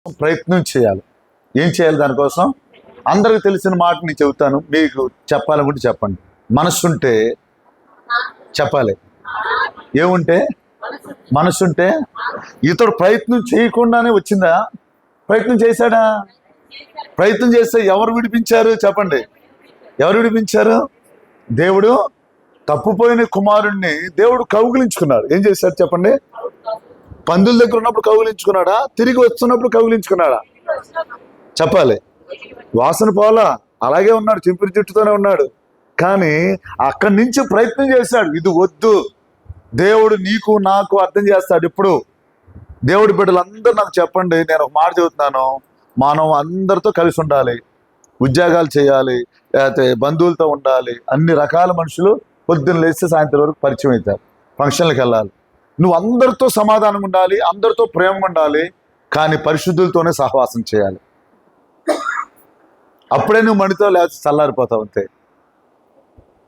ప్రయత్నం చేయాలి. ఏం చేయాలి దానికోసం? అందరికి తెలిసిన మాట నేను చెబుతాను, మీకు చెప్పాలనుకుంటే చెప్పండి. మనస్సుంటే చెప్పాలి. ఏముంటే? మనస్సుంటే. ఇతడు ప్రయత్నం చేయకుండానే వచ్చిందా? ప్రయత్నం చేశాడా? ప్రయత్నం చేస్తే ఎవరు విడిపించారు చెప్పండి? ఎవరు విడిపించారు? దేవుడు తప్పుపోయిన కుమారుణ్ణి దేవుడు కౌగిలించుకున్నాడు. ఏం చేశాడు చెప్పండి? పందుల దగ్గర ఉన్నప్పుడు కౌగిలించుకున్నాడా? తిరిగి వస్తున్నప్పుడు కౌగిలించుకున్నాడా? చెప్పాలి. వాసన పోలా, అలాగే ఉన్నాడు, చింపిరి చుట్టుతోనే ఉన్నాడు. కానీ అక్కడి నుంచి ప్రయత్నం చేశాడు. ఇది వద్దు, దేవుడు నీకు నాకు అర్థం చేస్తాడు. ఇప్పుడు దేవుడి బిడ్డలందరూ నాకు చెప్పండి, నేను ఒక మాట చెబుతున్నాను, మనం అందరితో కలిసి ఉండాలి, ఉద్యోగాలు చేయాలి, లేకపోతే బంధువులతో ఉండాలి. అన్ని రకాల మనుషులు పొద్దున్న లేస్తే సాయంత్రం వరకు పరిచయం అవుతారు. ఫంక్షన్లకు వెళ్ళాలి. నువ్వు అందరితో సమాధానంగా ఉండాలి, అందరితో ప్రేమగా ఉండాలి, కానీ పరిశుద్ధులతోనే సహవాసం చేయాలి. అప్పుడే నువ్వు మణితో లేకపోతే చల్లారిపోతావు. అంతే.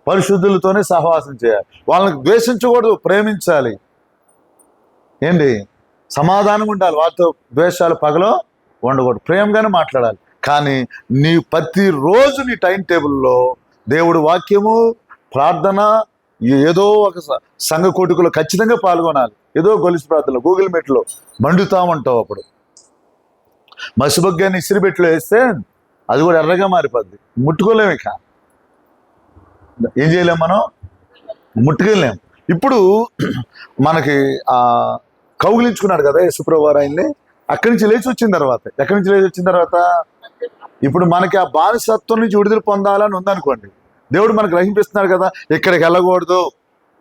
పరిశుద్ధులతోనే సహవాసం చేయాలి. వాళ్ళని ద్వేషించకూడదు, ప్రేమించాలి. ఏంటి? సమాధానంగా ఉండాలి. వాళ్ళతో ద్వేషాలు పగలో ఉండకూడదు, ప్రేమగానే మాట్లాడాలి. కానీ నీ ప్రతిరోజు నీ టైం టేబుల్లో దేవుడి వాక్యము, ప్రార్థన, ఏదో ఒక సంఘ కోటికలో ఖచ్చితంగా పాల్గొనాలి. ఏదో గొలుసు ప్రార్థనలో, గూగుల్ మెట్లో మండుతామంటావు. అప్పుడు మసిబొగ్గాన్ని ఇసిరిబెట్లో వేస్తే అది కూడా ఎర్రగా మారిపోద్ది. ముట్టుకోలేము. ఇక ఏం చేయలేం, మనం ముట్టుకెళ్ళలేం. ఇప్పుడు మనకి కౌగిలించుకున్నాడు కదా యేసుప్రభువు వారు ఆయన్ని. అక్కడి నుంచి లేచి వచ్చిన తర్వాత, ఎక్కడి నుంచి లేచి వచ్చిన తర్వాత ఇప్పుడు మనకి ఆ బానిసత్వం నుంచి విడుదల పొందాలని ఉందనుకోండి, దేవుడు మనకు గ్రహింపిస్తున్నాడు కదా, ఇక్కడికి వెళ్ళకూడదు,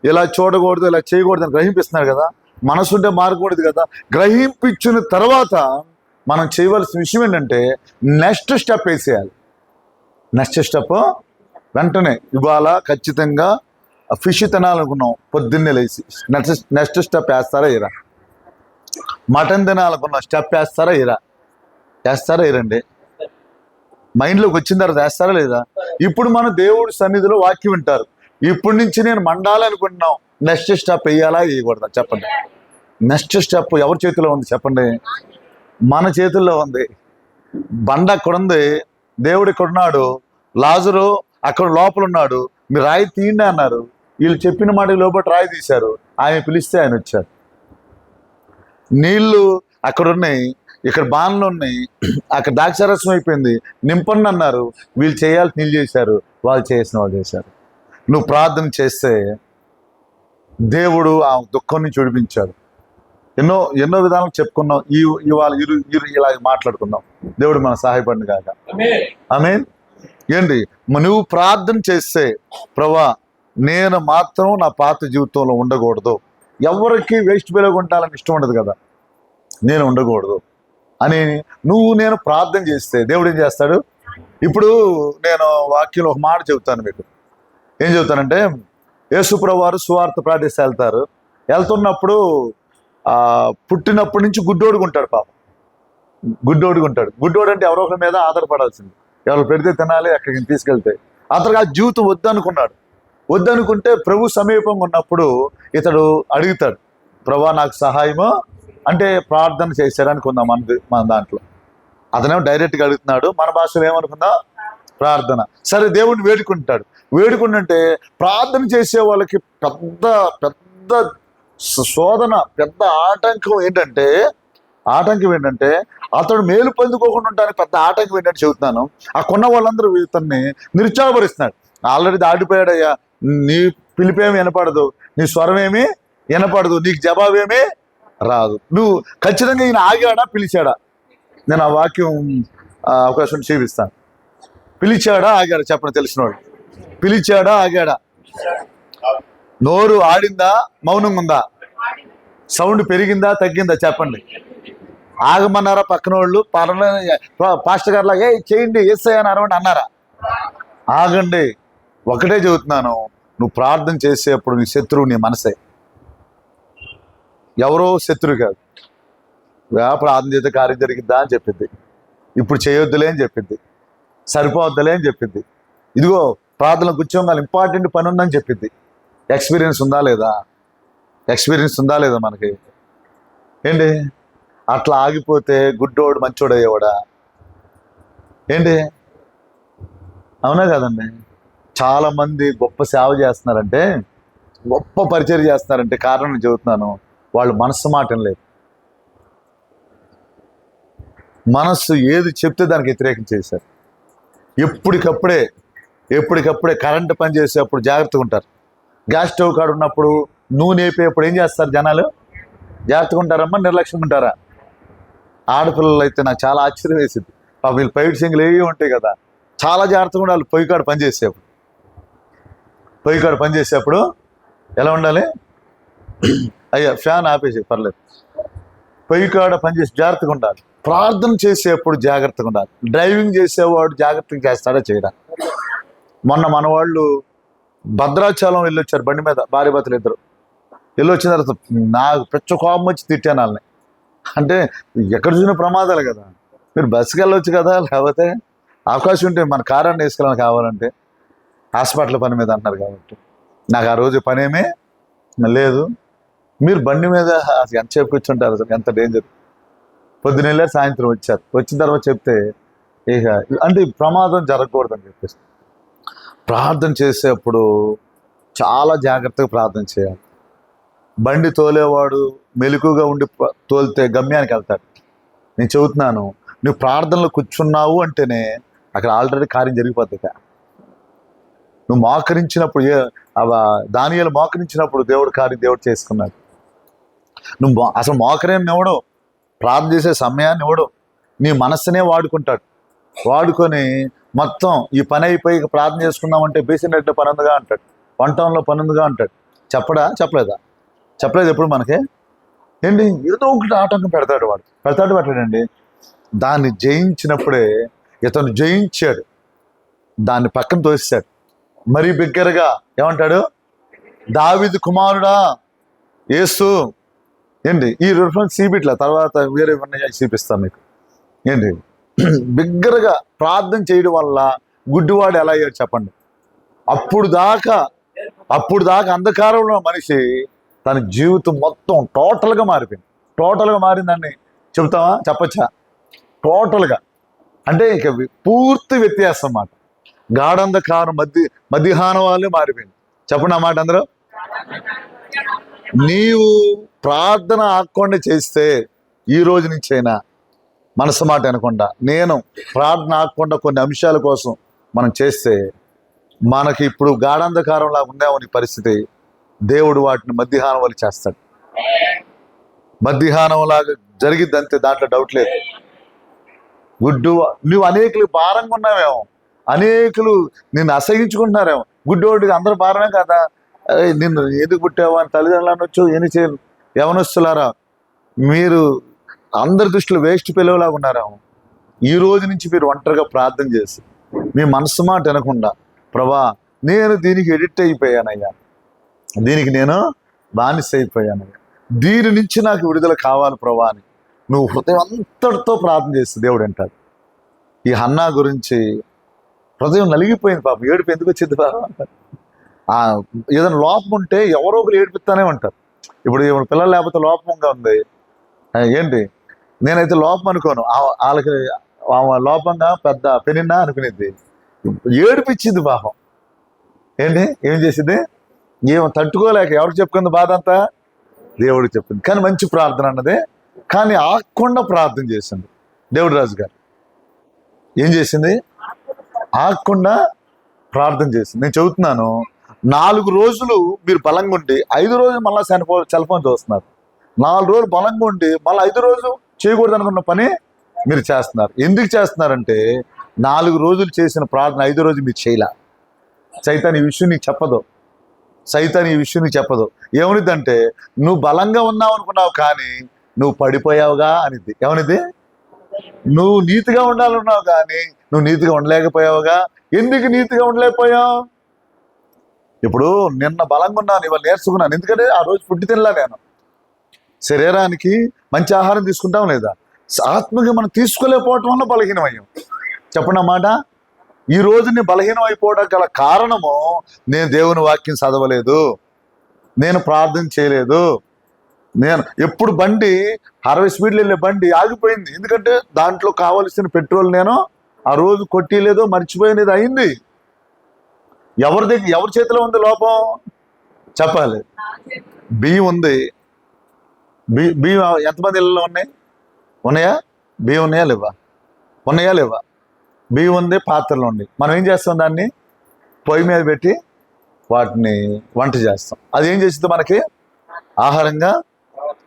ఇలా చూడకూడదు, ఇలా చేయకూడదు అని గ్రహింపిస్తున్నాడు కదా. మనసుంటే మారకూడదు కదా. గ్రహింపించిన తర్వాత మనం చేయవలసిన విషయం ఏంటంటే నెక్స్ట్ స్టెప్ వేసేయాలి. నెక్స్ట్ స్టెప్ వెంటనే ఇవాళ ఖచ్చితంగా ఫిష్ తినాలనుకున్నాం, పొద్దున్నే లేచి నెక్స్ట్ స్టెప్ వేస్తారా ఇరా? మటన్ తినాలనుకున్నాం, స్టెప్ వేస్తారా ఇరా? వేస్తారా ఇరండి? మైండ్లోకి వచ్చిన తర్వాత వేస్తారా లేదా? ఇప్పుడు మనం దేవుడి సన్నిధిలో వాక్యం వింటారు. ఇప్పటి నుంచి నేను మండాలనుకుంటున్నాం, నెక్స్ట్ స్టెప్ వేయాలా వేయకూడదా చెప్పండి? నెక్స్ట్ స్టెప్ ఎవరి చేతిలో ఉంది చెప్పండి? మన చేతుల్లో ఉంది. బండ అక్కడ ఉంది, దేవుడు ఇక్కడ ఉన్నాడు, లాజరు అక్కడ లోపల ఉన్నాడు. మీరు రాయి తీయండి అన్నారు, వీళ్ళు చెప్పిన మాట లోపల రాయి తీశారు. ఆయన పిలిస్తే ఆయన వచ్చారు. నీళ్లు అక్కడ ఉన్నాయి, ఇక్కడ బాణలు ఉన్నాయి, అక్కడ ద్రాక్షారసం అయిపోయింది, నింపండి అన్నారు, వీళ్ళు చేయాల్సి నీళ్ళు చేశారు, వాళ్ళు చేసిన వాళ్ళు చేశారు. నువ్వు ప్రార్థన చేస్తే దేవుడు ఆ దుఃఖం నుంచి విడిపించాడు. ఎన్నో విధాలు చెప్పుకున్నాం. ఇవాళ ఇలా మాట్లాడుకున్నాం. దేవుడు మన సహాయపడిన కాక. ఆమేన్. ఏంటి? నువ్వు ప్రార్థన చేస్తే, ప్రభా నేను మాత్రం నా పాత జీవితంలో ఉండకూడదు, ఎవరికి వేస్ట్ పిల్లగా ఉండాలని ఇష్టం ఉండదు కదా, నేను ఉండకూడదు అని నేను ప్రార్థన చేస్తే దేవుడు ఏం చేస్తాడు? ఇప్పుడు నేను వాక్యంలో ఒక మాట చెబుతాను మీకు. ఏం చెబుతానంటే, యేసుప్రభువు వారు సువార్త ప్రకటిస్తే వెళ్తున్నప్పుడు పుట్టినప్పటి నుంచి గుడ్డోడుగా ఉంటాడు. పాపం గుడ్డోడుగా ఉంటాడు. గుడ్డోడు అంటే ఎవరో ఒకరి మీద ఆధారపడాల్సింది, ఎవరు పెడితే తినాలి, అక్కడికి తీసుకెళ్తే. అతనికి ఆ జీవితం వద్దనుకున్నాడు. వద్దనుకుంటే ప్రభు సమీపంగా ఉన్నప్పుడు ఇతడు అడుగుతాడు, ప్రభా నాకు సహాయము అంటే ప్రార్థన చేశాడని కొందాం మన దాంట్లో. అతనేమో డైరెక్ట్గా అడుగుతున్నాడు, మన భాషలో ఏమనుకుందా? ప్రార్థన. సరే, దేవుడిని వేడుకుంటాడు. వేడుకుంటుంటే ప్రార్థన చేసే వాళ్ళకి పెద్ద పెద్ద శోధన, పెద్ద ఆటంకం ఏంటంటే అతడు మేలు పొందుకోకుండా ఉండడానికి పెద్ద ఆటంకం ఏంటంటే చెబుతున్నాను. ఆ కొన్న వాళ్ళందరూ ఇతన్ని నిరుత్సాహపరుస్తున్నాడు. ఆల్రెడీ దాటిపోయాడయ్యా, నీ పిలిపేమి వినపడదు, నీ స్వరమేమి వినపడదు, నీకు జవాబేమీ రాదు. నువ్వు ఖచ్చితంగా ఈయన ఆగాడా పిలిచాడా? నేను ఆ వాక్యం అవకాశం చూపిస్తాను. పిలిచాడా ఆగాడా చెప్పండి తెలిసినవాడు? పిలిచాడా ఆగాడా? నోరు ఆడిందా మౌనంగా ఉందా? సౌండ్ పెరిగిందా తగ్గిందా చెప్పండి? ఆగమన్నారా పక్కన వాళ్ళు? పాస్టర్ గారు లాగా చేయండి ఏసై అని అరవండి అన్నారా? ఆగండి. ఒకటే చెబుతున్నాను, నువ్వు ప్రార్థన చేసేప్పుడు నీ శత్రువు నీ మనసే, ఎవరో శత్రువు కాదు. ప్రార్థన చేస్తే కార్యం జరిగిద్దా అని చెప్పింది, ఇప్పుడు చేయొద్దులే అని చెప్పింది, సరిపోవద్దులే అని చెప్పింది, ఇదిగో ప్రార్థనలో కూర్చోగాలి ఇంపార్టెంట్ పని ఉందని చెప్పింది. ఎక్స్పీరియన్స్ ఉందా లేదా? మనకి ఏంటి? అట్లా ఆగిపోతే గుడ్డోడు మంచోడు అయ్యేవాడా ఏంటి? అవునా కదండి? చాలా మంది గొప్ప సేవ చేస్తున్నారంటే, గొప్ప పరిచయం చేస్తున్నారంటే కారణం నేను చెబుతున్నాను, వాళ్ళు మనస్సు మాట లేదు. మనస్సు ఏది చెప్తే దానికి వ్యతిరేకం చేశారు. ఎప్పటికప్పుడే కరెంటు పని చేసేటప్పుడు జాగ్రత్తగా ఉంటారు. గ్యాస్ స్టవ్ కాడ ఉన్నప్పుడు నూనె వేపేటప్పుడు ఏం చేస్తారు జనాలు? జాగ్రత్తగా ఉంటారమ్మా, నిర్లక్ష్యంగా ఉంటారా? ఆడపిల్లలు అయితే నాకు చాలా ఆశ్చర్యం వేసింది. వీళ్ళు పైట్ సింగిల్ ఏవి ఉంటాయి కదా, చాలా జాగ్రత్తగా ఉండాలి. పొయ్యి కాడ పని చేసేప్పుడు ఎలా ఉండాలి? అయ్యా ఫ్యాన్ ఆపేసి పర్లేదు. పొయ్యి కాడ పనిచేసి జాగ్రత్తగా ఉండాలి. ప్రార్థన చేసేప్పుడు జాగ్రత్తగా ఉండాలి. డ్రైవింగ్ చేసేవాడు జాగ్రత్తగా చేస్తాడా చేయడా? మొన్న మన వాళ్ళు భద్రాచలం వెళ్ళొచ్చారు బండి మీద, భార్య భర్తలు ఇద్దరు వెళ్ళొచ్చిన తర్వాత నాకు పెద్ద కోపం వచ్చి తిట్టాను వాళ్ళని. అంటే ఎక్కడ చూసిన ప్రమాదాలు కదా, మీరు బస్సుకి వెళ్ళొచ్చు కదా, లేకపోతే అవకాశం ఉంటే మన కారాన్ని వేసుకెళ్ళాలని కావాలంటే హాస్పిటల్ పని మీద అంటున్నారు కాబట్టి నాకు ఆ రోజు పనేమీ లేదు. మీరు బండి మీద ఎంతసేపు కూర్చుంటారు? అసలు ఎంత డేంజర్. పొద్దున వెళ్ళారు, సాయంత్రం వచ్చారు. వచ్చిన తర్వాత చెప్తే ఇక అంటే ప్రమాదం జరగకూడదని చెప్పేసి ప్రార్థన చేసేప్పుడు చాలా జాగ్రత్తగా ప్రార్థన చేయాలి. బండి తోలేవాడు మెలకుగా ఉండి తోలితే గమ్యానికి వెళ్తాడు. నేను చెబుతున్నాను, నువ్వు ప్రార్థనలో కూర్చున్నావు అంటేనే అక్కడ ఆల్రెడీ కార్యం జరిగిపోతుంది. నువ్వు మోకరించినప్పుడు దానియేలు మోకరించినప్పుడు దేవుడు చేసుకున్నాడు. నువ్వు అసలు మోకరేం ఇవ్వడు, ప్రార్థన చేసే సమయాన్ని ఇవ్వడు, నీ మనస్సునే వాడుకొని మొత్తం ఈ పని అయిపోయి ప్రార్థన చేసుకుందామంటే బేసిన్ రెడ్డి పని ఉందిగా అంటాడు, వంటంలో పని ఉందిగా అంటాడు. చెప్పలేదు ఎప్పుడు మనకి ఏంటి? ఏదో ఒకటి ఆటంకం పెట్టాడండి. దాన్ని జయించినప్పుడే ఇతను జయించాడు, దాన్ని పక్కన తోసాడు. మరీ బిగ్గరగా ఏమంటాడు? దావీదు కుమారుడా యేసు. ఏంటి ఈ రిఫరెన్స్ చూపిట్లా, తర్వాత వేరే చూపిస్తాను మీకు. ఏంటి బిగ్గరగా ప్రార్థన చేయడం వల్ల గుడ్డివాడు ఎలా అయ్యాడు చెప్పండి? అప్పుడు దాకా అంధకారంలో మనిషి తన జీవితం మొత్తం టోటల్గా మారిందని చెప్పచ్చా? టోటల్గా అంటే ఇక పూర్తి వ్యత్యాసం అన్నమాట. గాఢంధకారం మధ్యాహ్నం వాళ్ళే మారిపోయింది. చెప్పండి అన్నమాట అందరూ. నీవు ప్రార్థన ఆకుండా చేస్తే ఈ రోజు నుంచైనా మనసు మాట అనకుండా, నేను ప్రార్థన ఆకుండా కొన్ని అంశాల కోసం మనం చేస్తే మనకి ఇప్పుడు గాఢంధకారంలాగా ఉందేమని పరిస్థితి, దేవుడు వాటిని మధ్యాహ్నం వరకు చేస్తాడు. మధ్యాహ్నం లాగా జరిగిద్ది అంతే, దాంట్లో డౌట్ లేదు. నువ్వు అనేకులు భారంగా ఉన్నావేమో, అనేకులు నిన్ను అసహించుకుంటున్నారేమో. గుడ్డివాడికి అందరూ భారమే కదా, నిన్ను ఎందుకు పుట్టావు అని తల్లిదండ్రులు అనొచ్చు. యవనస్తులారా, మీరు అందరి దృష్టిలో వేస్ట్ పిల్లవలాగా ఉన్నారేమో. ఈ రోజు నుంచి మీరు ఒంటరిగా ప్రార్థన చేసి మీ మనసు మాట వినకుండా, ప్రభా నేను దీనికి ఎడిక్ట్ అయిపోయానయ్యా, దీనికి నేను బానిస అయిపోయానయ్యా, దీని నుంచి నాకు విడుదల కావాలి ప్రభా అని నువ్వు హృదయం అంతటితో ప్రార్థన చేస్తే దేవుడు అంటాడు. ఈ హన్నా గురించి హృదయం నలిగిపోయింది పాపం, ఏడుపు ఎందుకు వచ్చింది బాబా? ఏదైనా లోపం ఉంటే ఎవరో ఒకరు ఏడిపిస్తానే ఉంటారు. ఇప్పుడు పిల్లలు లేకపోతే లోపంగా ఉంది ఏంటి, నేనైతే లోపం అనుకోను, వాళ్ళకి లోపంగా పెద్ద పెనిన్నా అనుకునేది, ఏడిపించింది పాపం. ఏంటి ఏం చేసింది? తట్టుకోలేక ఎవరికి చెప్పుకుంది బాధ అంతా? దేవుడికి చెప్పింది. కానీ మంచి ప్రార్థన అన్నదే, కానీ ఆగకుండా ప్రార్థన చేసింది. దేవుడు రాజు గారు ఏం చేసింది? ఆగకుండా ప్రార్థన చేసింది. నేను చెబుతున్నాను, 4 రోజులు మీరు బలంగా ఉండి 5 రోజులు మళ్ళీ సెల్ ఫోన్ చూస్తున్నారు. 4 రోజులు బలంగా ఉండి మళ్ళీ 5 రోజు చేయకూడదు అనుకున్న పని మీరు చేస్తున్నారు. ఎందుకు చేస్తున్నారంటే 4 రోజులు చేసిన ప్రార్థన 5 రోజు మీరు చేయలే. సైతాన్ ఈ విషయం నీకు చెప్పదు. ఏమనిద్దంటే నువ్వు బలంగా ఉన్నావు అనుకున్నావు కానీ నువ్వు పడిపోయావుగా అనిద్ది. ఏమనిద్ది? నువ్వు నీతిగా ఉండాలన్నావు కానీ నువ్వు నీతిగా ఉండలేకపోయావుగా. ఎందుకు నీతిగా ఉండలేకపోయావు? ఇప్పుడు నిన్న బలంగా ఉన్నాను, ఇవాళ నేర్చుకున్నాను. ఎందుకంటే ఆ రోజు ఫుడ్ తినలా. నేను శరీరానికి మంచి ఆహారం తీసుకుంటాం లేదా, ఆత్మకి మనం తీసుకోలేకపోవటం వల్ల బలహీనమయ్యాం. చెప్పండి అన్నమాట. ఈ రోజు నేను బలహీనం అయిపోవడం గల కారణము, నేను దేవుని వాక్యం చదవలేదు, నేను ప్రార్థన చేయలేదు, నేను ఎప్పుడు బండి 60 స్పీడ్లు వెళ్ళే బండి ఆగిపోయింది, ఎందుకంటే దాంట్లో కావలసిన పెట్రోల్ నేను ఆ రోజు కొట్టిలేదో మర్చిపోయినది అయింది. ఎవరి చేతిలో ఉంది లోపం చెప్పాలి. బియ్యం ఉంది, బియ్యం ఎంతమంది ఇళ్ళలో ఉన్నాయా? బియ్యం ఉన్నాయా లేవా? బియ్యం ఉంది, పాత్రలు ఉంది. మనం ఏం చేస్తాం? దాన్ని పొయ్యి మీద పెట్టి వాటిని వంట చేస్తాం. అది ఏం చేసింది? మనకి ఆహారంగా.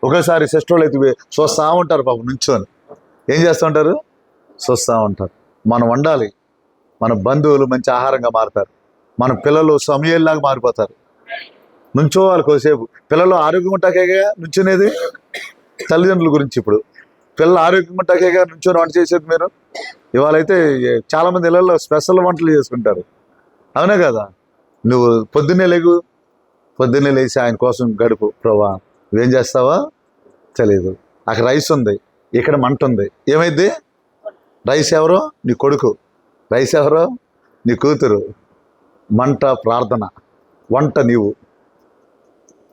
ఒకేసారి సిస్టర్లు అయితే చూస్తూ ఉంటారు పాపం నుంచొని. ఏం చేస్తూ ఉంటారు? చూస్తూ ఉంటారు. మనం వండాలి, మన బంధువులు మంచి ఆహారంగా మారుతారు, మన పిల్లలు సమయంలాగా మారిపోతారు. నుంచోవాలి కొద్దిసేపు. పిల్లలు ఆరోగ్యంగా ఉంటాకేగా నుంచునేది. తల్లిదండ్రుల గురించి ఇప్పుడు పిల్లలు ఆరోగ్యంగా ఉంటాకేగా నుంచొని వంట చేసేది. మీరు ఇవాళ అయితే చాలామంది ఇళ్ళల్లో స్పెషల్ వంటలు చేసుకుంటారు, అవునా కదా? నువ్వు పొద్దున్నే లేచి ఆయన కోసం గడుపు. ప్రభా నువ్వేం చేస్తావా తెలియదు. అక్కడ రైస్ ఉంది, ఇక్కడ మంట ఉంది. ఏమైంది? రైస్ ఎవరో? నీ కొడుకు. రైస్ ఎవరో? నీ కూతురు. మంట ప్రార్థన, వంట నీవు.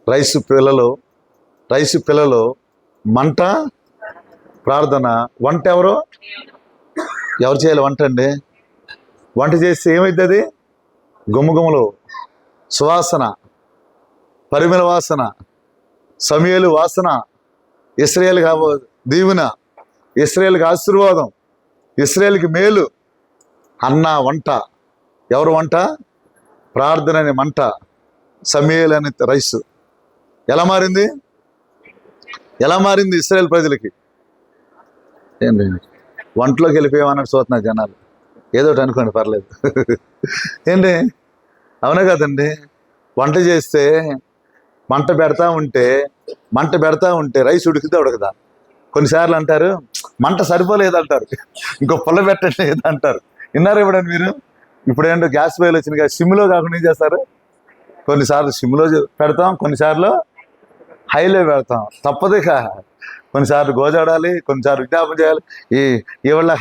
రైసు పిల్లలు, మంట ప్రార్థన, వంట ఎవరు చేయాలి? వంట అండి. వంట చేస్తే ఏమైంది? అది గుమ్మగుమ్మలు, సువాసన, పరిమళ వాసన, సమయలు వాసన, ఇశ్రాయేలుకి దీవెన, ఇశ్రాయేలుకి ఆశీర్వాదం, ఇశ్రాయేలుకి మేలు. అన్న వంట. ఎవరు వంట? ప్రార్థన అనే మంట, సమయలు అనే రైసు. ఎలా మారింది ఇశ్రాయేల్ ప్రజలకి? ఏంటి వంటలోకి వెళ్ళిపోయామన్నట్టు చూస్తున్నారు జనాలు. ఏదోటి అనుకోండి, పర్లేదు. ఏంటి? అవునా కదండి? వంట చేస్తే మంట పెడతా ఉంటే రైస్ ఉడకదా? కొన్నిసార్లు అంటారు మంట సరిపోలేదు అంటారు, ఇంకో పుల్ల పెట్టండి అంటారు. విన్నారు ఎప్పుడని మీరు? ఇప్పుడేంటో గ్యాస్ పొయ్యిలు వచ్చినాయి కదా, సిమ్లో కాకుండా ఏం చేస్తారు? కొన్నిసార్లు సిమ్లో పెడతాం, కొన్నిసార్లు హైలో పెడతాం. తప్పదే కొన్నిసార్లు గోజాడాలి, కొన్నిసార్లు విజ్ఞాపం చేయాలి. ఇవాళ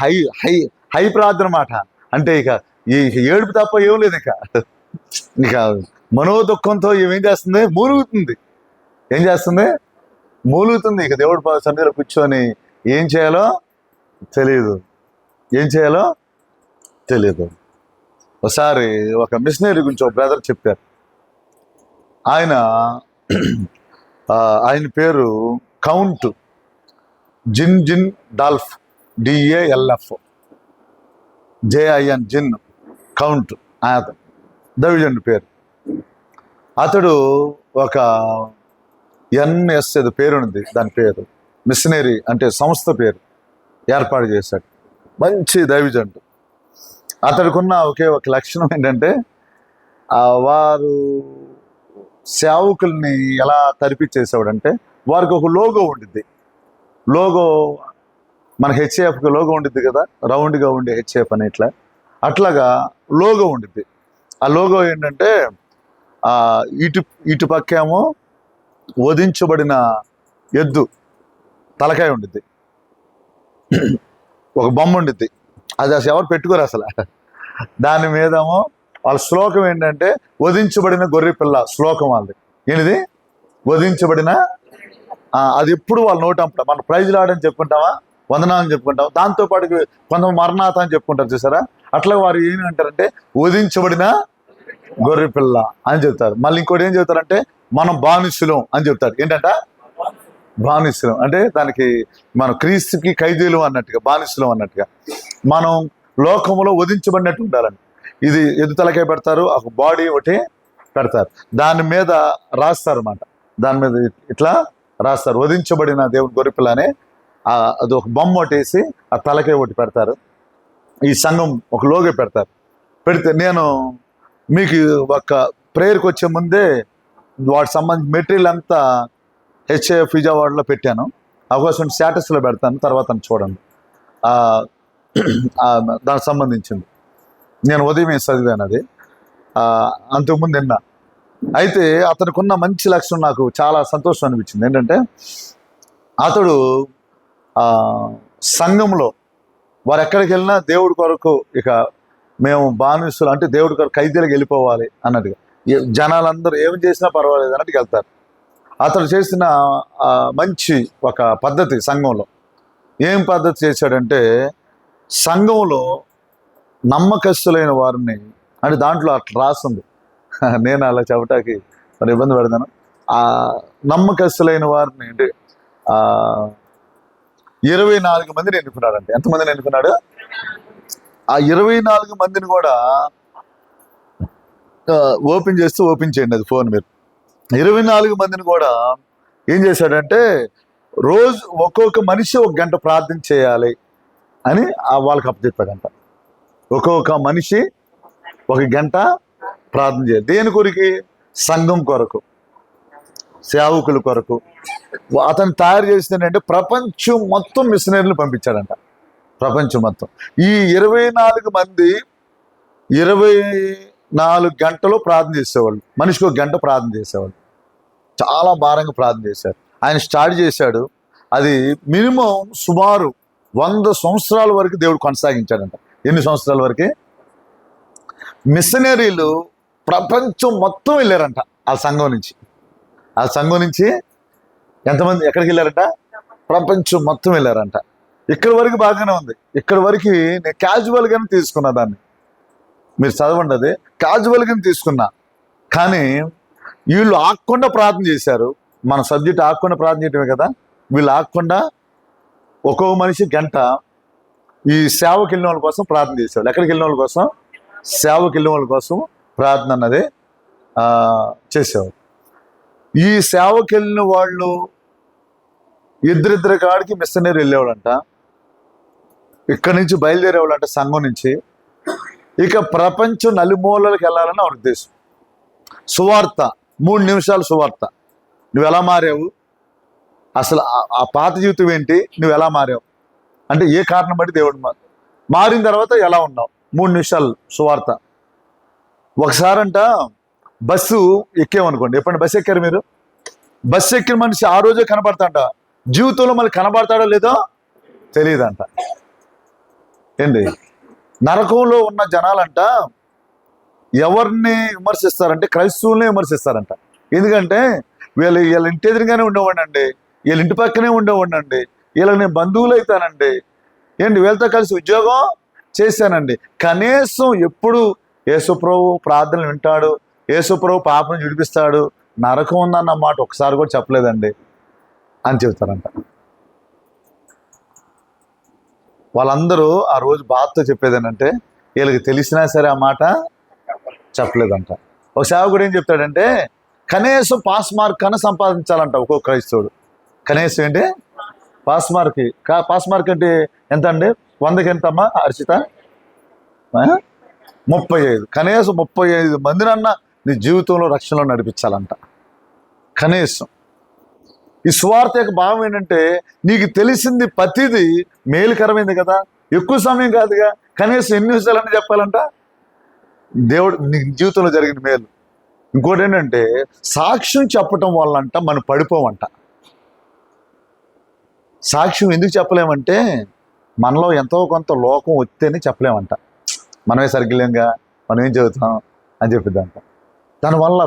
హై ప్రార్థన మాట. అంటే ఇక ఈ ఏడుపు తప్ప ఏం లేదు. ఇక మనోదుఖంతో ఏం చేస్తుంది? మూలుగుతుంది. ఇక దేవుడి సన్నిధిలో కూర్చొని ఏం చేయాలో తెలియదు. ఒకసారి ఒక మిషనరీ గురించి ఒక బ్రదర్ చెప్పారు. ఆయన పేరు కౌంట్ జిన్ డాల్ఫ్, DALF, JIN, జిన్ కౌంట్. దైవజనుడి పేరు. అతడు ఒక NS ఏదో పేరు ఉంది, దాని పేరు మిషనరీ అంటే సంస్థ పేరు ఏర్పాటు చేశాడు. మంచి దైవజనుడు. అతడికున్న ఒకే ఒక లక్షణం ఏంటంటే వారు సేవకుల్ని ఎలా తరిపించేసేవాడంటే వారికి ఒక లోగో ఉండిద్ది. లోగో మన HAFకి లోగో ఉండిద్ది కదా, రౌండ్గా ఉండే HAF అని అట్లాగా లోగో ఉండిద్ది. ఆ లోగో ఏంటంటే ఇటు పక్కేమో వధించబడిన ఎద్దు తలకాయ ఉండిద్ది, ఒక బొమ్మ ఉండిద్ది. అది అసలు ఎవరు పెట్టుకోరు అసలు. దాని మీదేమో వాళ్ళ శ్లోకం ఏంటంటే వధించబడిన గొర్రె పిల్ల శ్లోకం వాళ్ళది. ఏంటిది? వధించబడిన. అది ఎప్పుడు వాళ్ళ నోటంపట. మన ప్రైజ్ లాడని చెప్పుకుంటామా, వందనాలని చెప్పుకుంటాం, దాంతోపాటు కొంతమంది మరణాత అని చెప్పుకుంటారు చూసారా? అట్లా వారు ఏమి అంటారంటే వధించబడిన గొర్రె పిల్ల అని చెప్తారు. మళ్ళీ ఇంకోటి ఏం చెప్తారంటే మనం బానిసులం అని చెప్తారు. ఏంటంట? బానిసులం అంటే దానికి మనం క్రీస్తుకి ఖైదీలు అన్నట్టుగా, బానిసులం అన్నట్టుగా. మనం లోకములో వధించబడినట్టు ఉండాలని. ఇది ఎదు తలకాయ పెడతారు, ఒక బాడీ ఒకటి పెడతారు, దాని మీద రాస్తారు అన్నమాట. దాని మీద ఇట్లా రాస్తారు, వధించబడిన దేవుని గొర్రెపిల్ల అని. అది ఒక బొమ్మ ఒకటేసి ఆ తలకాయ ఒకటి పెడతారు. ఈ సంఘం ఒక లోగో పెడతారు. పెడితే నేను మీకు ఒక ప్రేయర్కి వచ్చే ముందే వాటికి సంబంధించిన మెటీరియల్ అంతా HAF విజయవాడలో పెట్టాను. అవకాశం స్టేటస్లో పెడతాను, తర్వాత చూడండి. దానికి సంబంధించింది నేను ఉదయం చదివాను. అది అంతకుముందు నిన్న. అయితే అతనికి మంచి లక్షణం నాకు చాలా సంతోషం అనిపించింది. ఏంటంటే అతడు సంఘంలో వారు ఎక్కడికి వెళ్ళినా దేవుడి కొరకు ఇక మేము బానిసులు అంటే దేవుడి కొరకు ఖైదీలకు వెళ్ళిపోవాలి అన్నట్టుగా, జనాలందరూ ఏం చేసినా పర్వాలేదు అన్నట్టుగా వెళ్తారు. అతడు చేసిన మంచి ఒక పద్ధతి సంఘంలో ఏం పద్ధతి చేశాడంటే, సంఘంలో నమ్మకస్తులైన వారిని, అంటే దాంట్లో అట్లా రాస్తుంది, నేను అలా చెప్పటానికి మరి ఇబ్బంది పెడతాను. ఆ నమ్మకస్తులైన వారిని అంటే 24 మందిని ఎన్నుకున్నాడంటే. ఎంతమందిని ఎన్నుకున్నాడు? ఆ 24 మందిని కూడా ఓపెన్ చేయండి అది ఫోన్ మీరు. 24 మందిని కూడా ఏం చేశాడంటే, రోజు ఒక్కొక్క మనిషి 1 గంట ప్రార్థన చేయాలి అని వాళ్ళకి అప్పచెప్పాడంట. ఒక్కొక్క మనిషి 1 గంట ప్రార్థన చేయాలి. దేని కొరికి? సంఘం కొరకు, సేవకుల కొరకు. అతను తయారు చేసిందంటే ప్రపంచం మొత్తం మిషనరీలు పంపించాడంట. ప్రపంచం మొత్తం ఈ 24 మంది 24 గంటలు ప్రార్థన చేసేవాళ్ళు. మనిషికి 1 గంట ప్రార్థన చేసేవాళ్ళు. చాలా భారంగా ప్రార్థన చేశారు. ఆయన స్టార్ట్ చేశాడు. అది మినిమం సుమారు 100 సంవత్సరాల వరకు దేవుడు కొనసాగించాడంట. ఎన్ని సంవత్సరాల వరకు? మిషనరీలు ప్రపంచం మొత్తం వెళ్ళారంట ఆ సంఘం నుంచి ఎంతమంది ఎక్కడికి వెళ్ళారంట? ప్రపంచం మొత్తం వెళ్ళారంట. ఇక్కడి వరకు బాగానే ఉంది. ఇక్కడి వరకు నేను క్యాజువల్గానే తీసుకున్నా దాన్ని, మీరు చదవండి, అది క్యాజువల్గానే తీసుకున్నా. కానీ వీళ్ళు ఆగకుండా ప్రార్థన చేశారు. మన సబ్జెక్ట్ ఆగకుండా ప్రార్థన చేయటమే కదా. వీళ్ళు ఆగకుండా ఒక్కొక్క మనిషి 1 గంట ఈ సేవకి వెళ్ళిన వాళ్ళ కోసం ప్రార్థన చేశాడు. ఎక్కడికి వెళ్ళిన వాళ్ళ కోసం? సేవకి వెళ్ళిన వాళ్ళ కోసం ప్రార్థన అన్నది చేసేవాడు. ఈ సేవకి వెళ్ళిన వాళ్ళు ఇద్దరిద్దరి కాడికి మిషనరీ వెళ్ళేవాడంట. ఇక్కడి నుంచి బయలుదేరేవాళ్ళంట సంఘం నుంచి. ఇక ప్రపంచం నలుమూలలకు వెళ్ళాలని వారి ఉద్దేశం. సువార్త 3 నిమిషాలు సువార్త. నువ్వు ఎలా మారావు, అసలు ఆ పాత జీవితం ఏంటి, నువ్వు ఎలా మారావు అంటే ఏ కారణం బట్టి దేవుడు మారిన తర్వాత ఎలా ఉన్నావు, 3 నిమిషాలు సువార్త. ఒకసారంట బస్సు ఎక్కామనుకోండి, ఎప్పుడైనా బస్సు ఎక్కారు మీరు? బస్సు ఎక్కిన మనిషి ఆ రోజే కనబడతాంట, జీవితంలో మళ్ళీ కనబడతాడో లేదో తెలియదంట. ఏంటి, నరకంలో ఉన్న జనాలంట ఎవరిని విమర్శిస్తారంటే క్రైస్తవుల్ని విమర్శిస్తారంట. ఎందుకంటే వీళ్ళ ఇంటి ఎదురుగానే ఉండేవాడిని అండి, వీళ్ళ ఇంటి పక్కనే ఉండేవాడిని అండి, వీళ్ళకి నేను బంధువులు అవుతానండి, ఏంటి వీళ్ళతో కలిసి ఉద్యోగం చేశానండి, కనీసం ఎప్పుడు యేసుప్రభు ప్రార్థనలు వింటాడు, యేసుప్రభు పాపను విడిపిస్తాడు, నరకం ఉందన్న మాట ఒకసారి కూడా చెప్పలేదండి అని చెబుతారంట. వాళ్ళందరూ ఆ రోజు బాధతో చెప్పేదేనంటే వీళ్ళకి తెలిసినా సరే ఆ మాట చెప్పలేదంట. ఒక సేవకుడు ఏం చెప్తాడంటే, కనీసం పాస్ మార్క్ కన్నా సంపాదించాలంట ఒక్కొక్క క్రైస్తవుడు. కనీసం ఏంటి పాస్ మార్క్ అంటే ఎంత అండి? 100కి ఎంతమ్మా హర్షిత? 35. కనీసం 35 మందినన్నా నీ జీవితంలో రక్షణలో నడిపించాలంట కనీసం. ఈ సువార్త యొక్క భావం ఏంటంటే, నీకు తెలిసింది ప్రతిదీ మేలుకరమైంది కదా, ఎక్కువ సమయం కాదుగా, కనీసం ఎన్ని విషయాలని చెప్పాలంట దేవుడు నీ జీవితంలో జరిగిన మేలు. ఇంకోటి ఏంటంటే, సాక్ష్యం చెప్పటం వల్లంట మనం పడిపోవంట. సాక్ష్యం ఎందుకు చెప్పలేమంటే, మనలో ఎంతో కొంత లోకం వస్తేనే చెప్పలేమంట. మనమే సరిగ్గా మనం ఏం చదువుతాం అని చెప్పిద్దంట. దానివల్ల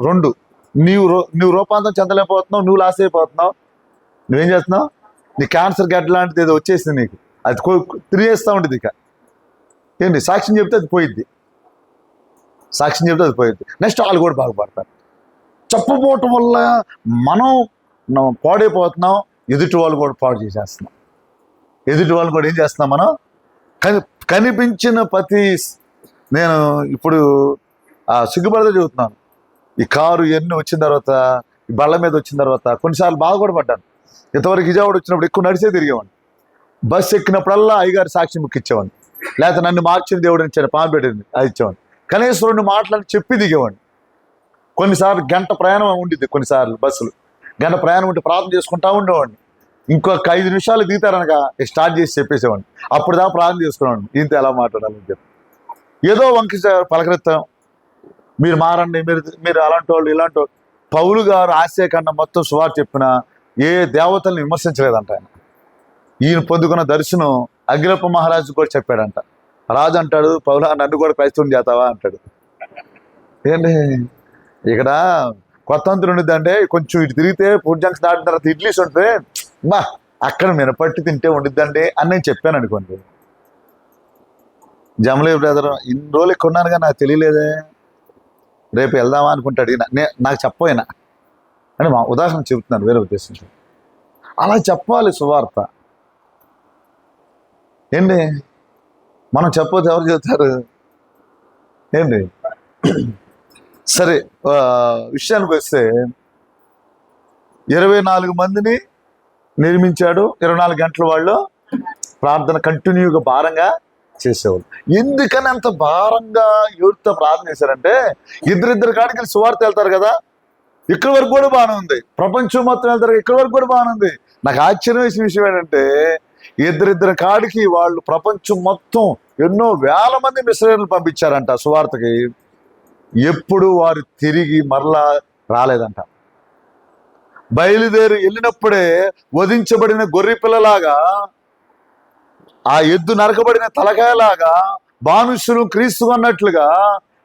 రెండు నువ్వు రూపాంతరం చెందలేకపోతున్నావు, నువ్వు లాస్ అయిపోతున్నావు. నువ్వేం చేస్తున్నావు? నీ క్యాన్సర్ గడ్డ లాంటిది ఏదో వచ్చేసింది నీకు, అది తిరిగేస్తూ ఉంటుంది. ఇక ఏంటి, సాక్ష్యం చెప్తే అది పోయిద్ది, నెక్స్ట్ వాళ్ళు కూడా బాగుపడతారు. చెప్పబోవటం వల్ల మనం పాడైపోతున్నాం, ఎదుటి వాళ్ళు కూడా పాడు చేసేస్తున్నాం. ఎదుటి వాళ్ళు కూడా ఏం చేస్తున్నాం మనం? కనిపించిన నేను ఇప్పుడు సిగ్గుపడితే చెబుతున్నాను, ఈ కారు ఇవన్నీ వచ్చిన తర్వాత, ఈ బళ్ళ మీద వచ్చిన తర్వాత కొన్నిసార్లు బాగా కూడా పడ్డాను. ఇంతవరకు విజయవాడ వచ్చినప్పుడు ఎక్కువ నడిచే తిరిగేవాడిని. బస్సు ఎక్కినప్పుడల్లా అయ్యగారి సాక్షి ముక్కు ఇచ్చేవాడిని, లేకపోతే నన్ను మార్చిన దేవుడు ఇచ్చాడు పాంపేటని అది ఇచ్చేవాడిని. కనీసం 2 మాటలను చెప్పి దిగేవాడిని. కొన్నిసార్లు గంట ప్రయాణం ఉండిద్ది, కొన్నిసార్లు బస్సులు గంట ప్రయాణం ఉంటే ప్రార్థన చేసుకుంటా ఉండేవాడిని. ఇంకొక 5 నిమిషాలు దిగుతారనక స్టార్ట్ చేసి చెప్పేసేవాడిని. అప్పుడు దాకా ప్రార్థన చేసుకునేవాడిని, దీంతో ఎలా మాట్లాడాలని చెప్పి. ఏదో వంకి పలకరిస్తాం, మీరు మారండి, మీరు అలాంటి వాళ్ళు ఇలాంటి వాళ్ళు. పౌలు గారు ఆసియా ఖండం మొత్తం సువార్త చెప్పిన ఏ దేవతల్ని విమర్శించలేదంట ఆయన. ఈయన పొందుకున్న దర్శనం అగ్రిప్ప మహారాజు కూడా చెప్పాడంట. రాజు అంటాడు, పౌలా నన్ను కూడా క్రైస్తవుని చేస్తావా అంటాడు. ఏంటి ఇక్కడ కొత్తంతులు ఉండిద్దంటే కొంచెం ఇటు తిరిగితే ఫుడ్ జంక్షన్ దాటిన తర్వాత ఇడ్లీస్ ఉంటే బా అక్కడ మినపట్టి తింటే ఉండిద్దండి అని నేను చెప్పాను అనుకోండి. జమలే బ్రదర్ ఇన్ని రోజులు ఇక్కడ ఉన్నాను కానీ నాకు తెలియలేదే, రేపు వెళ్దామా అనుకుంటాడు నాకు చెప్పపోయినా అంటే మా ఉదాహరణ చెబుతున్నాను, వేరే ఉద్దేశంతో. అలా చెప్పాలి సువార్త. ఏంటి మనం చెప్పొచ్చు, ఎవరు చెబుతారు ఏంటి? సరే, విషయానికి వస్తే 24 మందిని నిర్మించాడు. 24 గంటల వాళ్ళు ప్రార్థన కంటిన్యూగా భారంగా చేసేవాళ్ళు. ఎందుకని అంత భారంగా ఏడుతో ప్రార్థన చేశారంటే, ఇద్దరిద్దరు కాడికి వెళ్ళి సువార్త వెళ్తారు కదా, ఇక్కడి వరకు కూడా బాగానే ఉంది. ప్రపంచం మొత్తం వెళ్తారు, ఇక్కడి వరకు కూడా బాగానే ఉంది. నాకు ఆశ్చర్యం వేసిన విషయం ఏంటంటే, ఇద్దరిద్దరు కాడికి వాళ్ళు ప్రపంచం మొత్తం ఎన్నో వేల మంది మిషనరీలు పంపించారంట సువార్తకి. ఎప్పుడు వారు తిరిగి మరలా రాలేదంట. బయలుదేరి వెళ్ళినప్పుడే వధించబడిన గొర్రె పిల్లలాగా, ఆ ఎద్దు నరకబడిన తలకాయలాగా, బానుషులు క్రీస్తు అన్నట్లుగా,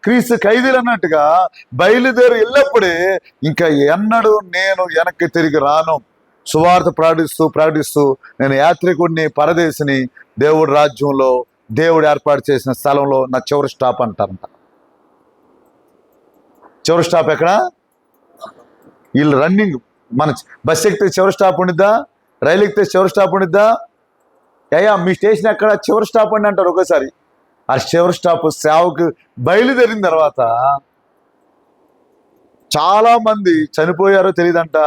క్రీస్తు ఖైదీలు అన్నట్టుగా బయలుదేరి వెళ్ళినప్పుడే ఇంకా ఎన్నడూ నేను వెనక్కి తిరిగి రాను, సువార్త ప్రకటిస్తూ నేను యాత్రికుడిని, పరదేశిని, దేవుడి రాజ్యంలో దేవుడు ఏర్పాటు చేసిన స్థలంలో నా చివరి స్టాప్ అంటారంట. చివరి స్టాప్ ఎక్కడ? వీళ్ళు రన్నింగ్. మన బస్ ఎక్కితే చివరి స్టాప్ ఉండిద్దా? రైలు ఎక్కితే చివరి స్టాప్ ఉండిద్దా? అయ్యా మీ స్టేషన్ ఎక్కడ? చివరి స్టాప్ అండి అంటారు ఒకేసారి. ఆ చివరి స్టాప్ సేవకు బయలుదేరిన తర్వాత చాలా మంది చనిపోయారో తెలియదంట,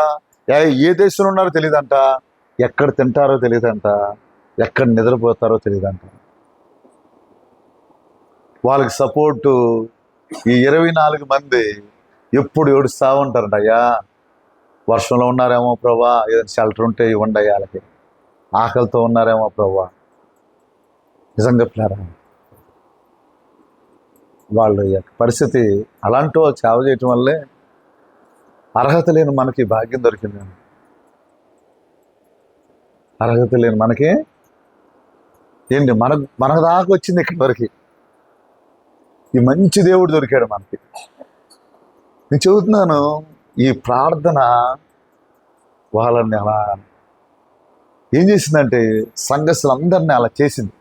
ఏ దేశంలో ఉన్నారో తెలియదంట, ఎక్కడ తింటారో తెలియదంట, ఎక్కడ నిద్రపోతారో తెలియదంట. వాళ్ళకి సపోర్టు ఈ 24 మంది ఎప్పుడు ఏడుస్తూ ఉంటారంట. అయ్యా వర్షంలో ఉన్నారేమో ప్రభా, ఏదైనా షెల్టర్ ఉంటే ఇవ్వండి అయ్యా, వాళ్ళకి ఆకలితో ఉన్నారేమో ప్రభా. నిజంగా పిల్లారా, వాళ్ళ పరిస్థితి అలాంటి సేవ చేయటం వల్లే అర్హత లేని మనకి భాగ్యం దొరికింది. అర్హత లేని మనకి ఏంటి, మనకు దాకా వచ్చింది ఇక్కడి వరకు. ఈ మంచి దేవుడు దొరికాడు మనకి. నేను చెబుతున్నాను, ఈ ప్రార్థన వాళ్ళని అలా ఏం చేసిందంటే సంఘస్థులందరినీ అలా చేసింది.